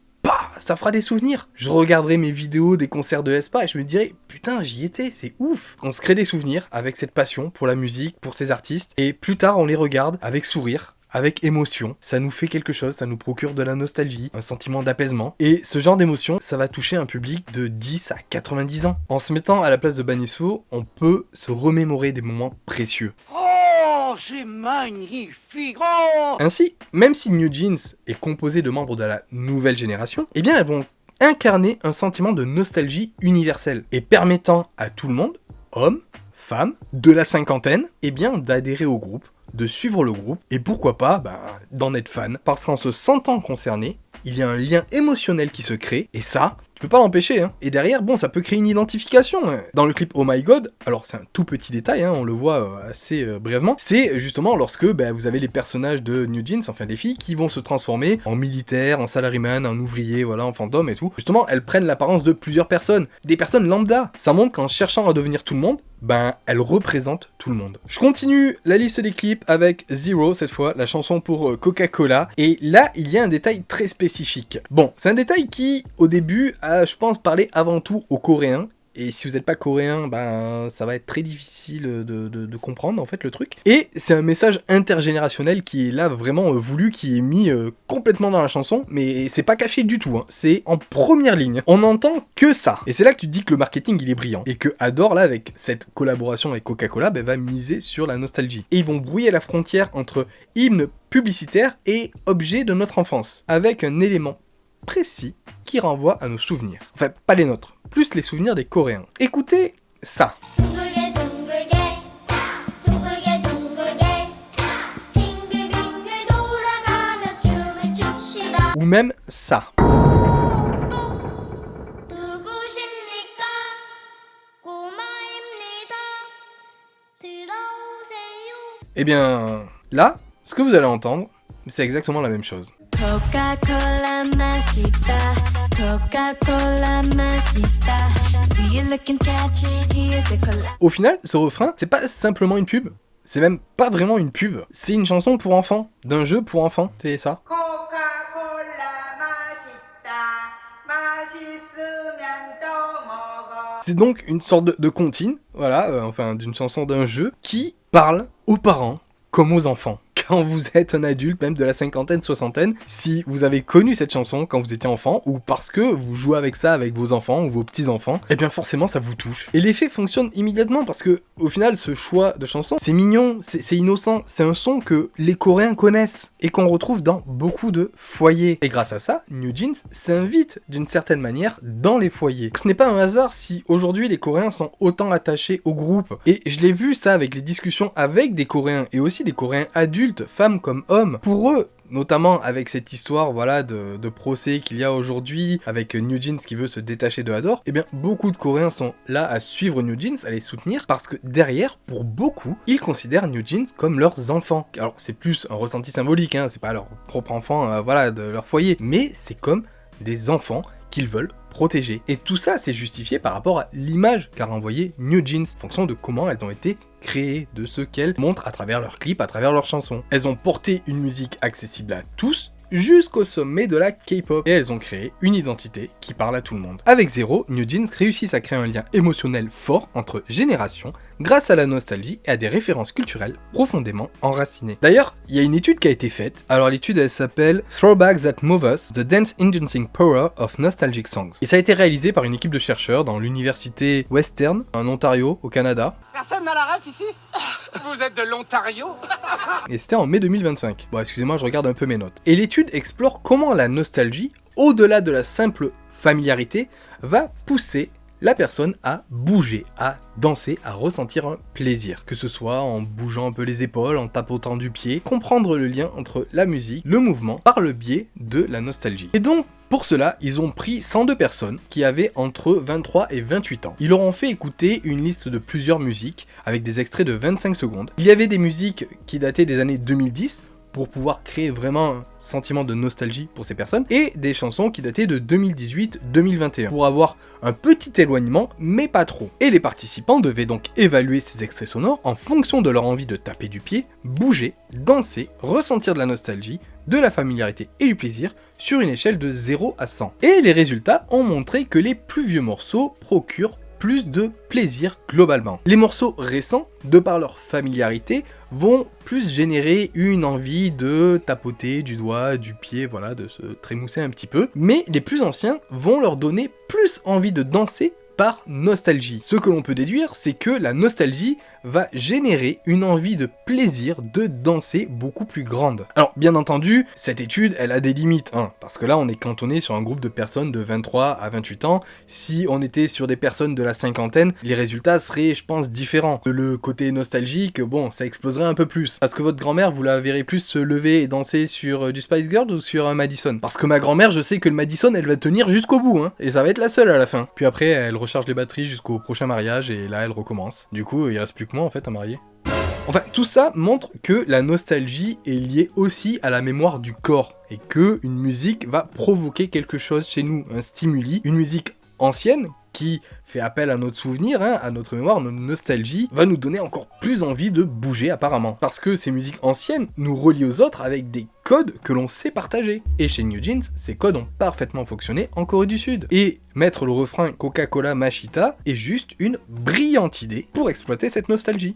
ça fera des souvenirs. Je regarderai mes vidéos des concerts de aespa et je me dirai putain, j'y étais, c'est ouf. On se crée des souvenirs avec cette passion pour la musique, pour ces artistes, et plus tard on les regarde avec sourire, avec émotion. Ça nous fait quelque chose, ça nous procure de la nostalgie, un sentiment d'apaisement. Et ce genre d'émotion, ça va toucher un public de 10 à 90 ans. En se mettant à la place de Banyeso, on peut se remémorer des moments précieux. Oh, c'est magnifique! Oh! Ainsi, même si New Jeans est composé de membres de la nouvelle génération, elles vont incarner un sentiment de nostalgie universelle et permettant à tout le monde, hommes, femmes, de la cinquantaine, d'adhérer au groupe, de suivre le groupe et pourquoi pas d'en être fan, parce qu'en se sentant concerné, il y a un lien émotionnel qui se crée et ça, tu peux pas l'empêcher, hein. Et derrière, ça peut créer une identification. Dans le clip Oh My God, alors c'est un tout petit détail, hein, on le voit assez brièvement, c'est justement lorsque vous avez les personnages de New Jeans, enfin des filles, qui vont se transformer en militaire, en salaryman, en ouvrier, voilà, en fantôme et tout. Justement, elles prennent l'apparence de plusieurs personnes, des personnes lambda. Ça montre qu'en cherchant à devenir tout le monde, elle représente tout le monde. Je continue la liste des clips avec Zero, cette fois, la chanson pour Coca-Cola. Et là, il y a un détail très spécifique. Bon, c'est un détail qui, au début, a, je pense, parlé avant tout aux Coréens, Et si vous n'êtes pas coréen, ben ça va être très difficile de comprendre en fait le truc. Et c'est un message intergénérationnel qui est là vraiment voulu, qui est mis complètement dans la chanson, mais c'est pas caché du tout, hein. C'est en première ligne. On n'entend que ça. Et c'est là que tu te dis que le marketing il est brillant. Et que Adore là, avec cette collaboration avec Coca-Cola, va miser sur la nostalgie. Et ils vont brouiller la frontière entre hymne publicitaire et objet de notre enfance, avec un élément précis qui renvoie à nos souvenirs. Enfin, pas les nôtres, plus les souvenirs des Coréens. Écoutez ça. Ou même ça. Eh bien, là, ce que vous allez entendre, c'est exactement la même chose. Coca-Cola 맛있다. Coca-Cola 맛있다. See you looking catch it, here's a cola. Au final, ce refrain, c'est pas simplement une pub. C'est même pas vraiment une pub. C'est une chanson pour enfants, d'un jeu pour enfants, c'est ça. C'est donc une sorte de comptine, voilà, enfin d'une chanson d'un jeu qui parle aux parents comme aux enfants. Quand vous êtes un adulte, même de la cinquantaine, soixantaine, si vous avez connu cette chanson quand vous étiez enfant, ou parce que vous jouez avec ça avec vos enfants ou vos petits-enfants, eh bien forcément ça vous touche. Et l'effet fonctionne immédiatement parce que, au final, ce choix de chanson, c'est mignon, c'est innocent, c'est un son que les Coréens connaissent et qu'on retrouve dans beaucoup de foyers. Et grâce à ça, New Jeans s'invite d'une certaine manière dans les foyers. Ce n'est pas un hasard si aujourd'hui les Coréens sont autant attachés au groupe. Et je l'ai vu ça avec les discussions avec des Coréens et aussi des Coréens adultes, femmes comme hommes. Pour eux, notamment avec cette histoire voilà de procès qu'il y a aujourd'hui avec New Jeans qui veut se détacher de Adore, eh bien beaucoup de Coréens sont là à suivre New Jeans, à les soutenir parce que derrière, pour beaucoup, ils considèrent New Jeans comme leurs enfants. Alors c'est plus un ressenti symbolique, hein, c'est pas leur propre enfant voilà de leur foyer, mais c'est comme des enfants qu'ils veulent protéger. Et tout ça c'est justifié par rapport à l'image qu'a renvoyé New Jeans, en fonction de comment elles ont été créées, de ce qu'elles montrent à travers leurs clips, à travers leurs chansons. Elles ont porté une musique accessible à tous, jusqu'au sommet de la K-pop. Et elles ont créé une identité qui parle à tout le monde. Avec Zero, New Jeans réussissent à créer un lien émotionnel fort entre générations grâce à la nostalgie et à des références culturelles profondément enracinées. D'ailleurs, il y a une étude qui a été faite. Alors l'étude, elle s'appelle Throwbacks That Move Us, The Dance-Inducing Power of Nostalgic Songs. Et ça a été réalisé par une équipe de chercheurs dans l'université Western, en Ontario, au Canada. Personne n'a la ref ici? Vous êtes de l'Ontario? Et c'était en mai 2025. Bon, excusez-moi, je regarde un peu mes notes. Et l'étude explore comment la nostalgie, au-delà de la simple familiarité, va pousser la personne à bouger, à danser, à ressentir un plaisir. Que ce soit en bougeant un peu les épaules, en tapotant du pied, comprendre le lien entre la musique, le mouvement, par le biais de la nostalgie. Et donc, pour cela, ils ont pris 102 personnes qui avaient entre 23 et 28 ans. Ils leur ont fait écouter une liste de plusieurs musiques avec des extraits de 25 secondes. Il y avait des musiques qui dataient des années 2010 pour pouvoir créer vraiment un sentiment de nostalgie pour ces personnes, et des chansons qui dataient de 2018-2021 pour avoir un petit éloignement mais pas trop. Et les participants devaient donc évaluer ces extraits sonores en fonction de leur envie de taper du pied, bouger, danser, ressentir de la nostalgie, de la familiarité et du plaisir sur une échelle de 0 à 100. Et les résultats ont montré que les plus vieux morceaux procurent plus de plaisir globalement. Les morceaux récents, de par leur familiarité, vont plus générer une envie de tapoter du doigt, du pied, voilà, de se trémousser un petit peu. Mais les plus anciens vont leur donner plus envie de danser par nostalgie. Ce que l'on peut déduire, c'est que la nostalgie va générer une envie de plaisir de danser beaucoup plus grande. Alors, bien entendu, cette étude, elle a des limites, hein, parce que là, on est cantonné sur un groupe de personnes de 23 à 28 ans. Si on était sur des personnes de la cinquantaine, les résultats seraient, je pense, différents. Le côté nostalgique, bon, ça exploserait un peu plus. Parce que votre grand-mère, vous la verrez plus se lever et danser sur du Spice Girl ou sur un Madison. Parce que ma grand-mère, je sais que le Madison, elle va tenir jusqu'au bout, hein, et ça va être la seule à la fin. Puis après, elle recharge les batteries jusqu'au prochain mariage, et là, elle recommence. Du coup, il reste plus que moi, en fait, à marier. Enfin, tout ça montre que la nostalgie est liée aussi à la mémoire du corps, et que une musique va provoquer quelque chose chez nous, un stimuli. Une musique ancienne qui fait appel à notre souvenir, hein, à notre mémoire, notre nostalgie, va nous donner encore plus envie de bouger apparemment. Parce que ces musiques anciennes nous relient aux autres avec des codes que l'on sait partager. Et chez New Jeans, ces codes ont parfaitement fonctionné en Corée du Sud. Et mettre le refrain Coca-Cola Mashita est juste une brillante idée pour exploiter cette nostalgie.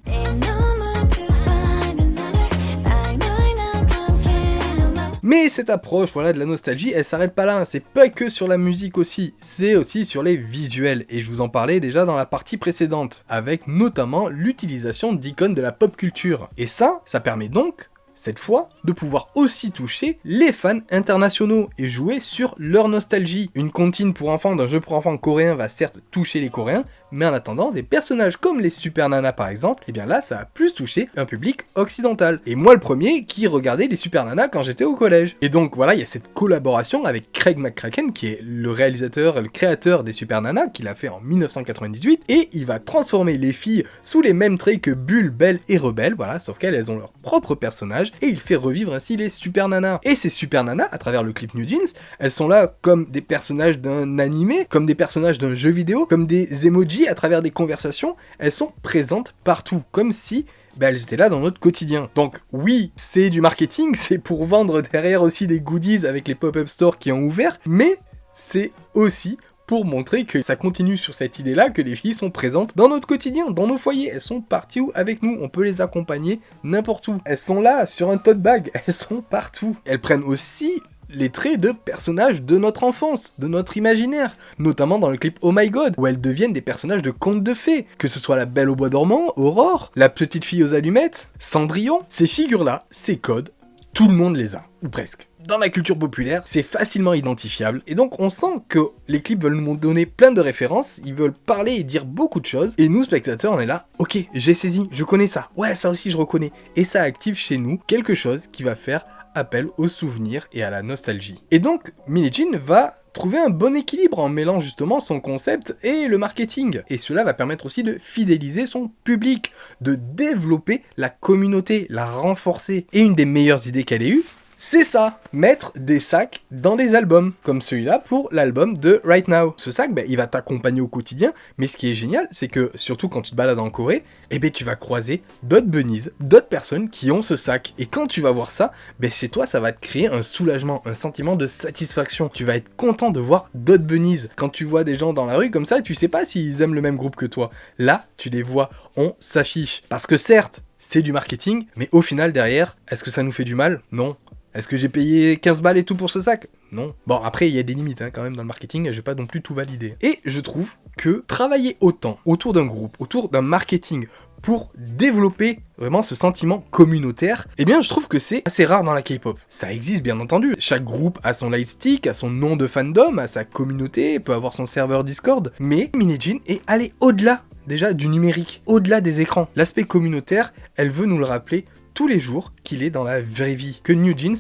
Mais cette approche, voilà, de la nostalgie, elle s'arrête pas là, c'est pas que sur la musique aussi, c'est aussi sur les visuels, et je vous en parlais déjà dans la partie précédente, avec notamment l'utilisation d'icônes de la pop culture. Et ça permet donc, cette fois, de pouvoir aussi toucher les fans internationaux et jouer sur leur nostalgie. Une comptine pour enfants d'un jeu pour enfants coréen va certes toucher les Coréens, mais en attendant, des personnages comme les Super Nana par exemple, et bien là ça va plus toucher un public occidental. Et moi le premier qui regardait les Super Nana quand j'étais au collège. Et donc voilà, il y a cette collaboration avec Craig McCracken qui est le réalisateur et le créateur des Super Nana, qu'il a fait en 1998, et il va transformer les filles sous les mêmes traits que Bulle, Belle et Rebelle, voilà, sauf qu'elles ont leur propre personnage, et il fait revivre ainsi les Super Nana. Et ces Super Nana, à travers le clip New Jeans, elles sont là comme des personnages d'un animé, comme des personnages d'un jeu vidéo, comme des emojis à travers des conversations, elles sont présentes partout, comme si elles étaient là dans notre quotidien. Donc oui, c'est du marketing, c'est pour vendre derrière aussi des goodies avec les pop-up stores qui ont ouvert, mais c'est aussi pour montrer que ça continue sur cette idée-là, que les filles sont présentes dans notre quotidien, dans nos foyers, elles sont partout avec nous, on peut les accompagner n'importe où. Elles sont là, sur un tote bag, elles sont partout. Elles prennent aussi les traits de personnages de notre enfance, de notre imaginaire, notamment dans le clip Oh My God, où elles deviennent des personnages de contes de fées, que ce soit la Belle au bois dormant, Aurore, la petite fille aux allumettes, Cendrillon. Ces figures-là, ces codes, tout le monde les a, ou presque. Dans la culture populaire, c'est facilement identifiable, et donc on sent que les clips veulent nous donner plein de références, ils veulent parler et dire beaucoup de choses, et nous spectateurs on est là, ok, j'ai saisi, je connais ça, ouais ça aussi je reconnais, et ça active chez nous quelque chose qui va faire appel aux souvenirs et à la nostalgie. Et donc, Minijin va trouver un bon équilibre en mêlant justement son concept et le marketing. Et cela va permettre aussi de fidéliser son public, de développer la communauté, la renforcer. Et une des meilleures idées qu'elle ait eues, c'est ça, mettre des sacs dans des albums, comme celui-là pour l'album de Right Now. Ce sac, il va t'accompagner au quotidien, mais ce qui est génial, c'est que, surtout quand tu te balades en Corée, tu vas croiser d'autres bunnies, d'autres personnes qui ont ce sac. Et quand tu vas voir ça, chez toi, ça va te créer un soulagement, un sentiment de satisfaction. Tu vas être content de voir d'autres bunnies. Quand tu vois des gens dans la rue comme ça, tu sais pas s'ils aiment le même groupe que toi. Là, tu les vois, on s'affiche. Parce que certes, c'est du marketing, mais au final, derrière, est-ce que ça nous fait du mal? Non. Est-ce que j'ai payé 15 balles et tout pour ce sac? Non. Bon, après, il y a des limites quand même dans le marketing, je vais pas non plus tout valider. Et je trouve que travailler autant autour d'un groupe, autour d'un marketing, pour développer vraiment ce sentiment communautaire, je trouve que c'est assez rare dans la K-pop. Ça existe bien entendu. Chaque groupe a son lightstick, a son nom de fandom, a sa communauté, peut avoir son serveur Discord, mais Minijin est allé au-delà déjà du numérique, au-delà des écrans. L'aspect communautaire, elle veut nous le rappeler tous les jours qu'il est dans la vraie vie. Que New Jeans,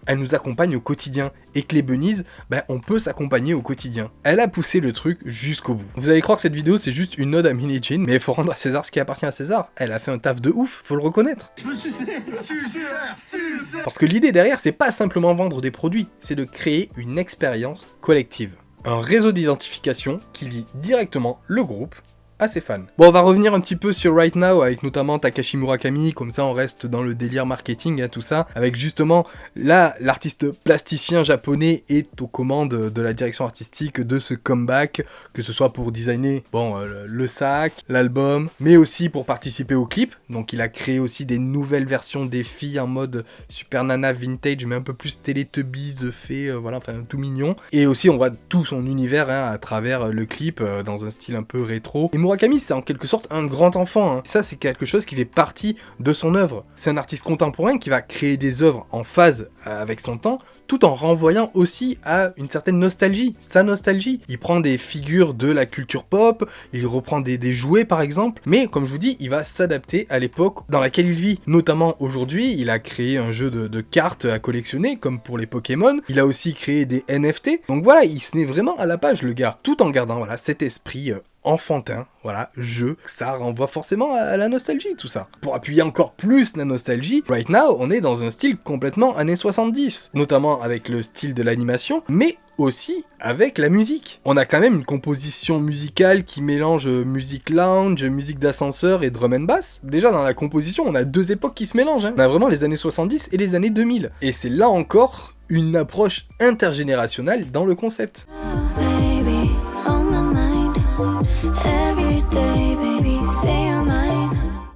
elle nous accompagne au quotidien. Et que les bunnies, on peut s'accompagner au quotidien. Elle a poussé le truc jusqu'au bout. Vous allez croire que cette vidéo, c'est juste une ode à Minijin, mais il faut rendre à César ce qui appartient à César. Elle a fait un taf de ouf, faut le reconnaître. Parce que l'idée derrière, c'est pas simplement vendre des produits, c'est de créer une expérience collective. Un réseau d'identification qui lie directement le groupe à ses fans. Bon, on va revenir un petit peu sur Right Now avec notamment Takashi Murakami, comme ça on reste dans le délire marketing, tout ça, avec justement là l'artiste plasticien japonais est aux commandes de la direction artistique de ce comeback, que ce soit pour designer le sac, l'album, mais aussi pour participer au clip. Donc il a créé aussi des nouvelles versions des filles en mode Super Nana vintage, mais un peu plus Teletubbies fait, tout mignon. Et aussi on voit tout son univers à travers le clip dans un style un peu rétro. Et Murakami, c'est en quelque sorte un grand enfant. Ça, c'est quelque chose qui fait partie de son œuvre. C'est un artiste contemporain qui va créer des œuvres en phase avec son temps, tout en renvoyant aussi à une certaine nostalgie, sa nostalgie. Il prend des figures de la culture pop, il reprend des jouets par exemple, mais comme je vous dis, il va s'adapter à l'époque dans laquelle il vit. Notamment aujourd'hui, il a créé un jeu de cartes à collectionner, comme pour les Pokémon. Il a aussi créé des NFT. Donc voilà, il se met vraiment à la page le gars, tout en gardant cet esprit enfantin, voilà, jeu, ça renvoie forcément à la nostalgie tout ça. Pour appuyer encore plus la nostalgie, right now on est dans un style complètement années 70, notamment avec le style de l'animation, mais aussi avec la musique. On a quand même une composition musicale qui mélange musique lounge, musique d'ascenseur et drum and bass. Déjà dans la composition, on a deux époques qui se mélangent. On a vraiment les années 70 et les années 2000. Et c'est là encore une approche intergénérationnelle dans le concept.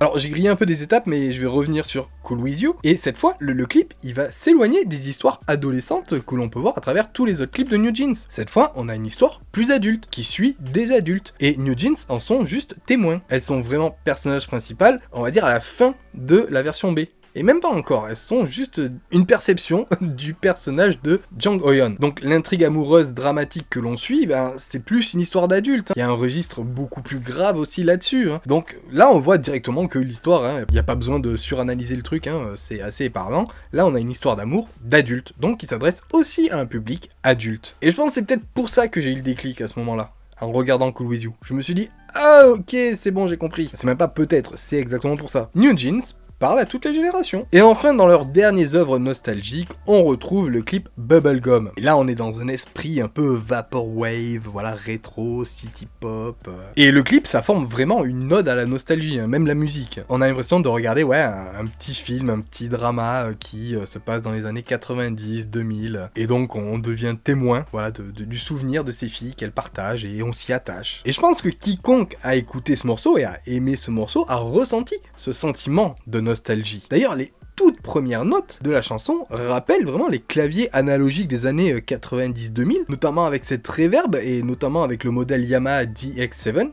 Alors j'ai grillé un peu des étapes, mais je vais revenir sur Cool With You, et cette fois, le clip, il va s'éloigner des histoires adolescentes que l'on peut voir à travers tous les autres clips de New Jeans. Cette fois, on a une histoire plus adulte, qui suit des adultes, et New Jeans en sont juste témoins. Elles sont vraiment personnages principaux, on va dire à la fin de la version B. Et même pas encore, elles sont juste une perception du personnage de Jang Ho-yeon. Donc l'intrigue amoureuse dramatique que l'on suit, c'est plus une histoire d'adulte. Il y a un registre beaucoup plus grave aussi là-dessus. Donc là on voit directement que l'histoire, il n'y a pas besoin de suranalyser le truc, c'est assez parlant. Là on a une histoire d'amour d'adulte, donc qui s'adresse aussi à un public adulte. Et je pense que c'est peut-être pour ça que j'ai eu le déclic à ce moment-là. En regardant Cool With You. Je me suis dit, ah ok, c'est bon, j'ai compris. C'est même pas peut-être, c'est exactement pour ça. New Jeans parle à toutes les générations. Et enfin, dans leurs dernières œuvres nostalgiques, on retrouve le clip Bubblegum. Et là, on est dans un esprit un peu vaporwave, voilà, rétro, city pop. Et le clip, ça forme vraiment une ode à la nostalgie, même la musique. On a l'impression de regarder, un petit film, un petit drama qui se passe dans les années 90, 2000. Et donc, on devient témoin, voilà, du souvenir de ces filles qu'elles partagent et on s'y attache. Et je pense que quiconque a écouté ce morceau et a aimé ce morceau a ressenti ce sentiment de nostalgie. D'ailleurs, les toutes premières notes de la chanson rappellent vraiment les claviers analogiques des années 90-2000, notamment avec cette reverb et notamment avec le modèle Yamaha DX7.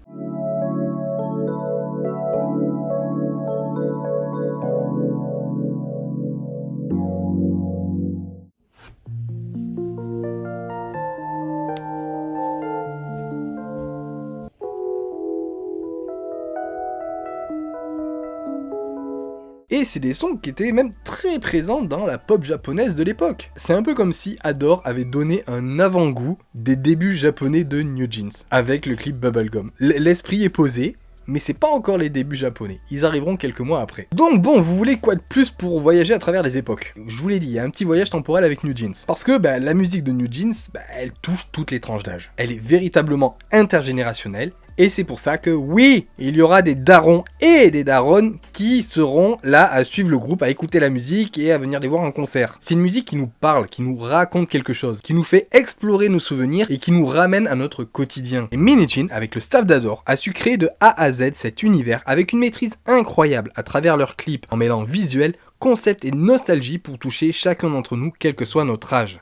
Et c'est des sons qui étaient même très présents dans la pop japonaise de l'époque. C'est un peu comme si Adore avait donné un avant-goût des débuts japonais de New Jeans, avec le clip Bubblegum. L'esprit est posé, mais c'est pas encore les débuts japonais. Ils arriveront quelques mois après. Donc bon, vous voulez quoi de plus pour voyager à travers les époques? Je vous l'ai dit, il y a un petit voyage temporel avec New Jeans. Parce que la musique de New Jeans, elle touche toutes les tranches d'âge. Elle est véritablement intergénérationnelle. Et c'est pour ça que oui, il y aura des darons et des daronnes qui seront là à suivre le groupe, à écouter la musique et à venir les voir en concert. C'est une musique qui nous parle, qui nous raconte quelque chose, qui nous fait explorer nos souvenirs et qui nous ramène à notre quotidien. Et Minijin, avec le staff d'Adore, a su créer de A à Z cet univers avec une maîtrise incroyable à travers leurs clips, en mêlant visuel, concept et nostalgie pour toucher chacun d'entre nous, quel que soit notre âge.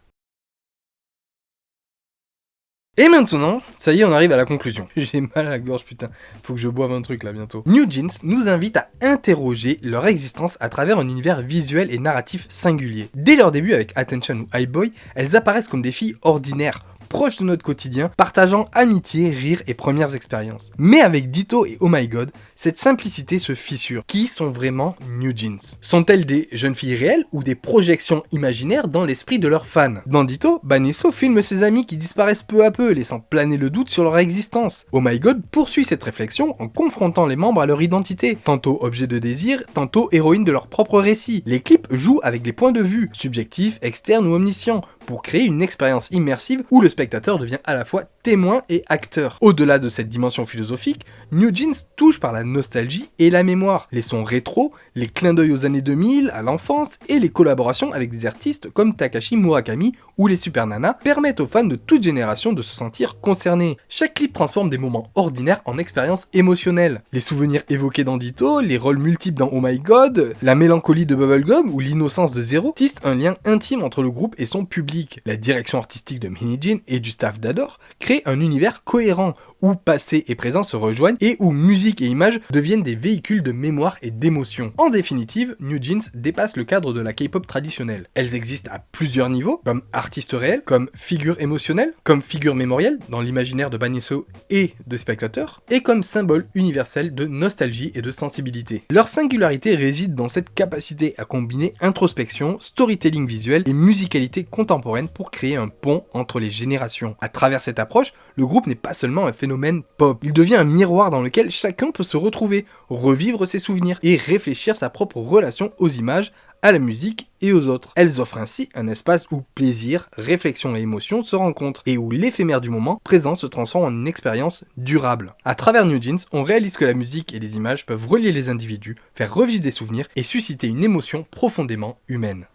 Et maintenant, ça y est, on arrive à la conclusion. J'ai mal à la gorge, putain. Faut que je boive un truc là bientôt. New Jeans nous invite à interroger leur existence à travers un univers visuel et narratif singulier. Dès leur début avec Attention ou High Boy, elles apparaissent comme des filles ordinaires, proches de notre quotidien, partageant amitié, rire et premières expériences. Mais avec Ditto et Oh My God, cette simplicité se fissure. Qui sont vraiment New Jeans? Sont-elles des jeunes filles réelles ou des projections imaginaires dans l'esprit de leurs fans? Dans Ditto, Banesso filme ses amis qui disparaissent peu à peu, laissant planer le doute sur leur existence. Oh My God poursuit cette réflexion en confrontant les membres à leur identité, tantôt objet de désir, tantôt héroïne de leur propre récit. Les clips jouent avec les points de vue, subjectifs, externes ou omniscients, pour créer une expérience immersive où le spectateur devient à la fois témoin et acteur. Au-delà de cette dimension philosophique, New Jeans touche par la nostalgie et la mémoire. Les sons rétro, les clins d'œil aux années 2000, à l'enfance et les collaborations avec des artistes comme Takashi Murakami ou les Super Nana permettent aux fans de toute génération de se sentir concernés. Chaque clip transforme des moments ordinaires en expériences émotionnelles. Les souvenirs évoqués dans Ditto, les rôles multiples dans Oh My God, la mélancolie de Bubblegum ou l'innocence de Zero tissent un lien intime entre le groupe et son public. La direction artistique de Minijin et du staff d'Adore crée un univers cohérent où passé et présent se rejoignent et où musique et images deviennent des véhicules de mémoire et d'émotion. En définitive, New Jeans dépasse le cadre de la K-pop traditionnelle. Elles existent à plusieurs niveaux, comme artistes réels, comme figures émotionnelles, comme figures mémorielles dans l'imaginaire de Banesso et de spectateurs, et comme symbole universel de nostalgie et de sensibilité. Leur singularité réside dans cette capacité à combiner introspection, storytelling visuel et musicalité contemporaine pour créer un pont entre les générations. À travers cette approche, le groupe n'est pas seulement un phénomène phénomène pop. Il devient un miroir dans lequel chacun peut se retrouver, revivre ses souvenirs et réfléchir sa propre relation aux images, à la musique et aux autres. Elles offrent ainsi un espace où plaisir, réflexion et émotion se rencontrent et où l'éphémère du moment présent se transforme en une expérience durable. À travers New Jeans, on réalise que la musique et les images peuvent relier les individus, faire revivre des souvenirs et susciter une émotion profondément humaine.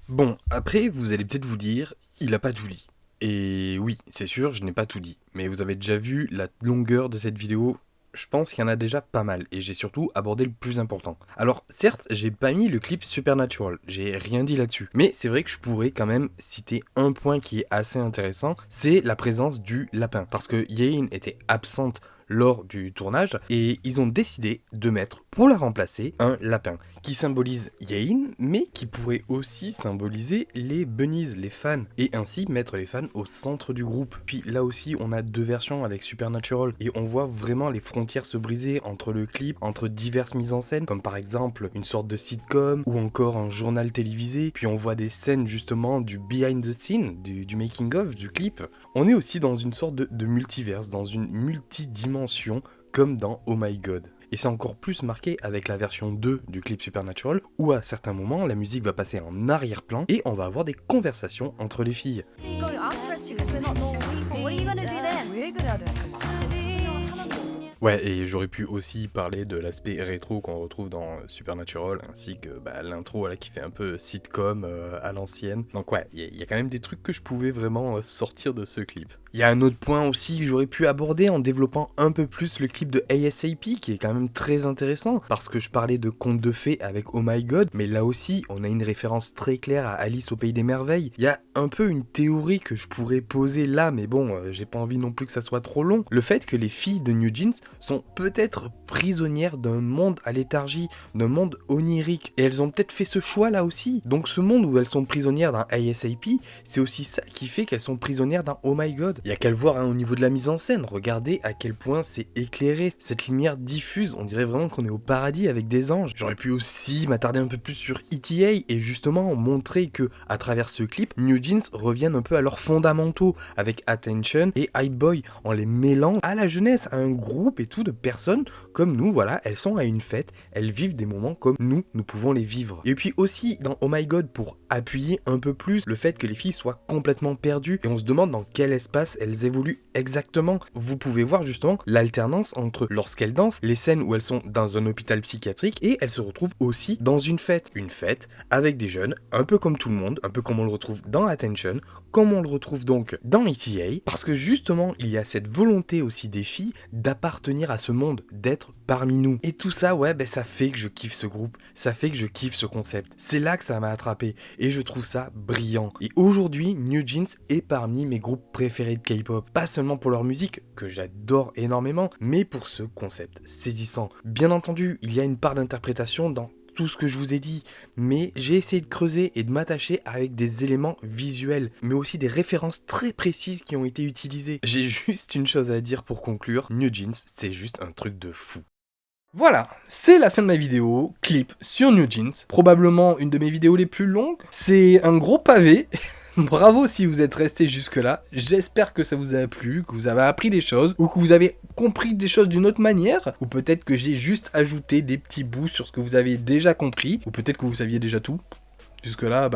Bon, après, vous allez peut-être vous dire, il a pas tout dit. Et oui, c'est sûr, je n'ai pas tout dit. Mais vous avez déjà vu la longueur de cette vidéo. Je pense qu'il y en a déjà pas mal, et j'ai surtout abordé le plus important. Alors, certes, j'ai pas mis le clip Supernatural, j'ai rien dit là-dessus. Mais c'est vrai que je pourrais quand même citer un point qui est assez intéressant, c'est la présence du lapin. Parce que Yein était absente lors du tournage, et ils ont décidé de mettre, pour la remplacer, un lapin, qui symbolise Yein, mais qui pourrait aussi symboliser les bunnies, les fans, et ainsi mettre les fans au centre du groupe. Puis là aussi, on a deux versions avec Supernatural, et on voit vraiment les frontières se briser entre le clip, entre diverses mises en scène, comme par exemple une sorte de sitcom, ou encore un journal télévisé, puis on voit des scènes justement du behind the scene, du making of, du clip. On est aussi dans une sorte de multiverse, dans une multidimension, comme dans Oh My God. Et c'est encore plus marqué avec la version 2 du clip Supernatural, où à certains moments, la musique va passer en arrière-plan, et on va avoir des conversations entre les filles. Ouais, et j'aurais pu aussi parler de l'aspect rétro qu'on retrouve dans Supernatural, ainsi que l'intro là, qui fait un peu sitcom à l'ancienne. Donc ouais, il y a quand même des trucs que je pouvais vraiment sortir de ce clip. Il y a un autre point aussi que j'aurais pu aborder en développant un peu plus le clip de ASAP, qui est quand même très intéressant, parce que je parlais de contes de fées avec Oh My God, mais là aussi, on a une référence très claire à Alice au Pays des Merveilles. Il y a un peu une théorie que je pourrais poser là, mais bon, j'ai pas envie non plus que ça soit trop long. Le fait que les filles de New Jeans sont peut-être prisonnières d'un monde à léthargie, d'un monde onirique, et elles ont peut-être fait ce choix là aussi. Donc ce monde où elles sont prisonnières dans ASAP, c'est aussi ça qui fait qu'elles sont prisonnières dans Oh My God. Il y a qu'à le voir au niveau de la mise en scène, regardez à quel point c'est éclairé, cette lumière diffuse, on dirait vraiment qu'on est au paradis avec des anges. J'aurais pu aussi m'attarder un peu plus sur ETA et justement montrer que à travers ce clip, New Jeans reviennent un peu à leurs fondamentaux avec Attention et Hype Boy, en les mêlant à la jeunesse, à un groupe et tout de personnes comme nous, voilà, elles sont à une fête, elles vivent des moments comme nous pouvons les vivre. Et puis aussi dans Oh My God, pour appuyer un peu plus le fait que les filles soient complètement perdues et on se demande dans quel espace elles évoluent exactement. Vous pouvez voir justement l'alternance entre lorsqu'elles dansent, les scènes où elles sont dans un hôpital psychiatrique et elles se retrouvent aussi dans une fête avec des jeunes, un peu comme tout le monde, un peu comme on le retrouve dans Attention, comme on le retrouve donc dans ETA, parce que justement il y a cette volonté aussi des filles d'appartenir à ce monde, d'être parmi nous. Et tout ça, ouais, ça fait que je kiffe ce groupe, ça fait que je kiffe ce concept. C'est là que ça m'a attrapé et je trouve ça brillant. Et aujourd'hui, New Jeans est parmi mes groupes préférés de K-pop. Pas seulement pour leur musique, que j'adore énormément, mais pour ce concept saisissant. Bien entendu, il y a une part d'interprétation dans tout ce que je vous ai dit, mais j'ai essayé de creuser et de m'attacher avec des éléments visuels, mais aussi des références très précises qui ont été utilisées. J'ai juste une chose à dire pour conclure, New Jeans, c'est juste un truc de fou. Voilà, c'est la fin de ma vidéo, clip sur New Jeans, probablement une de mes vidéos les plus longues. C'est un gros pavé. Bravo si vous êtes resté jusque là, j'espère que ça vous a plu, que vous avez appris des choses, ou que vous avez compris des choses d'une autre manière, ou peut-être que j'ai juste ajouté des petits bouts sur ce que vous avez déjà compris, ou peut-être que vous saviez déjà tout. Jusque là,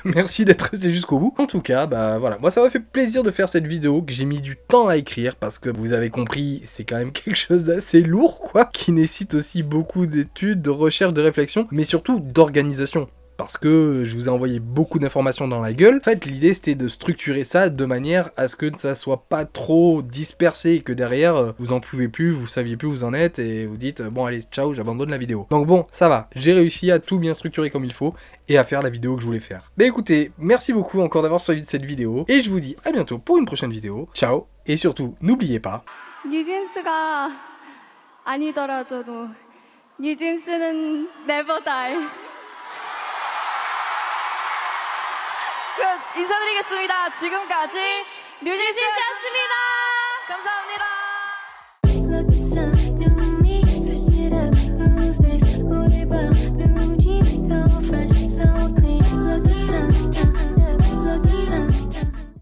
merci d'être resté jusqu'au bout. En tout cas, voilà, moi ça m'a fait plaisir de faire cette vidéo, que j'ai mis du temps à écrire, parce que vous avez compris, c'est quand même quelque chose d'assez lourd, quoi, qui nécessite aussi beaucoup d'études, de recherche, de réflexion, mais surtout d'organisation. Parce que je vous ai envoyé beaucoup d'informations dans la gueule. En fait, l'idée c'était de structurer ça de manière à ce que ça soit pas trop dispersé et que derrière, vous en pouvez plus, vous saviez plus où vous en êtes et vous dites bon allez ciao, j'abandonne la vidéo. Donc bon, ça va, j'ai réussi à tout bien structurer comme il faut et à faire la vidéo que je voulais faire. Mais écoutez, merci beaucoup encore d'avoir suivi cette vidéo et je vous dis à bientôt pour une prochaine vidéo. Ciao et surtout, n'oubliez pas... 뉴진스가 아니더라도 뉴진스는 never die. 인사드리겠습니다. 지금까지 뉴진스였습니다. 감사합니다.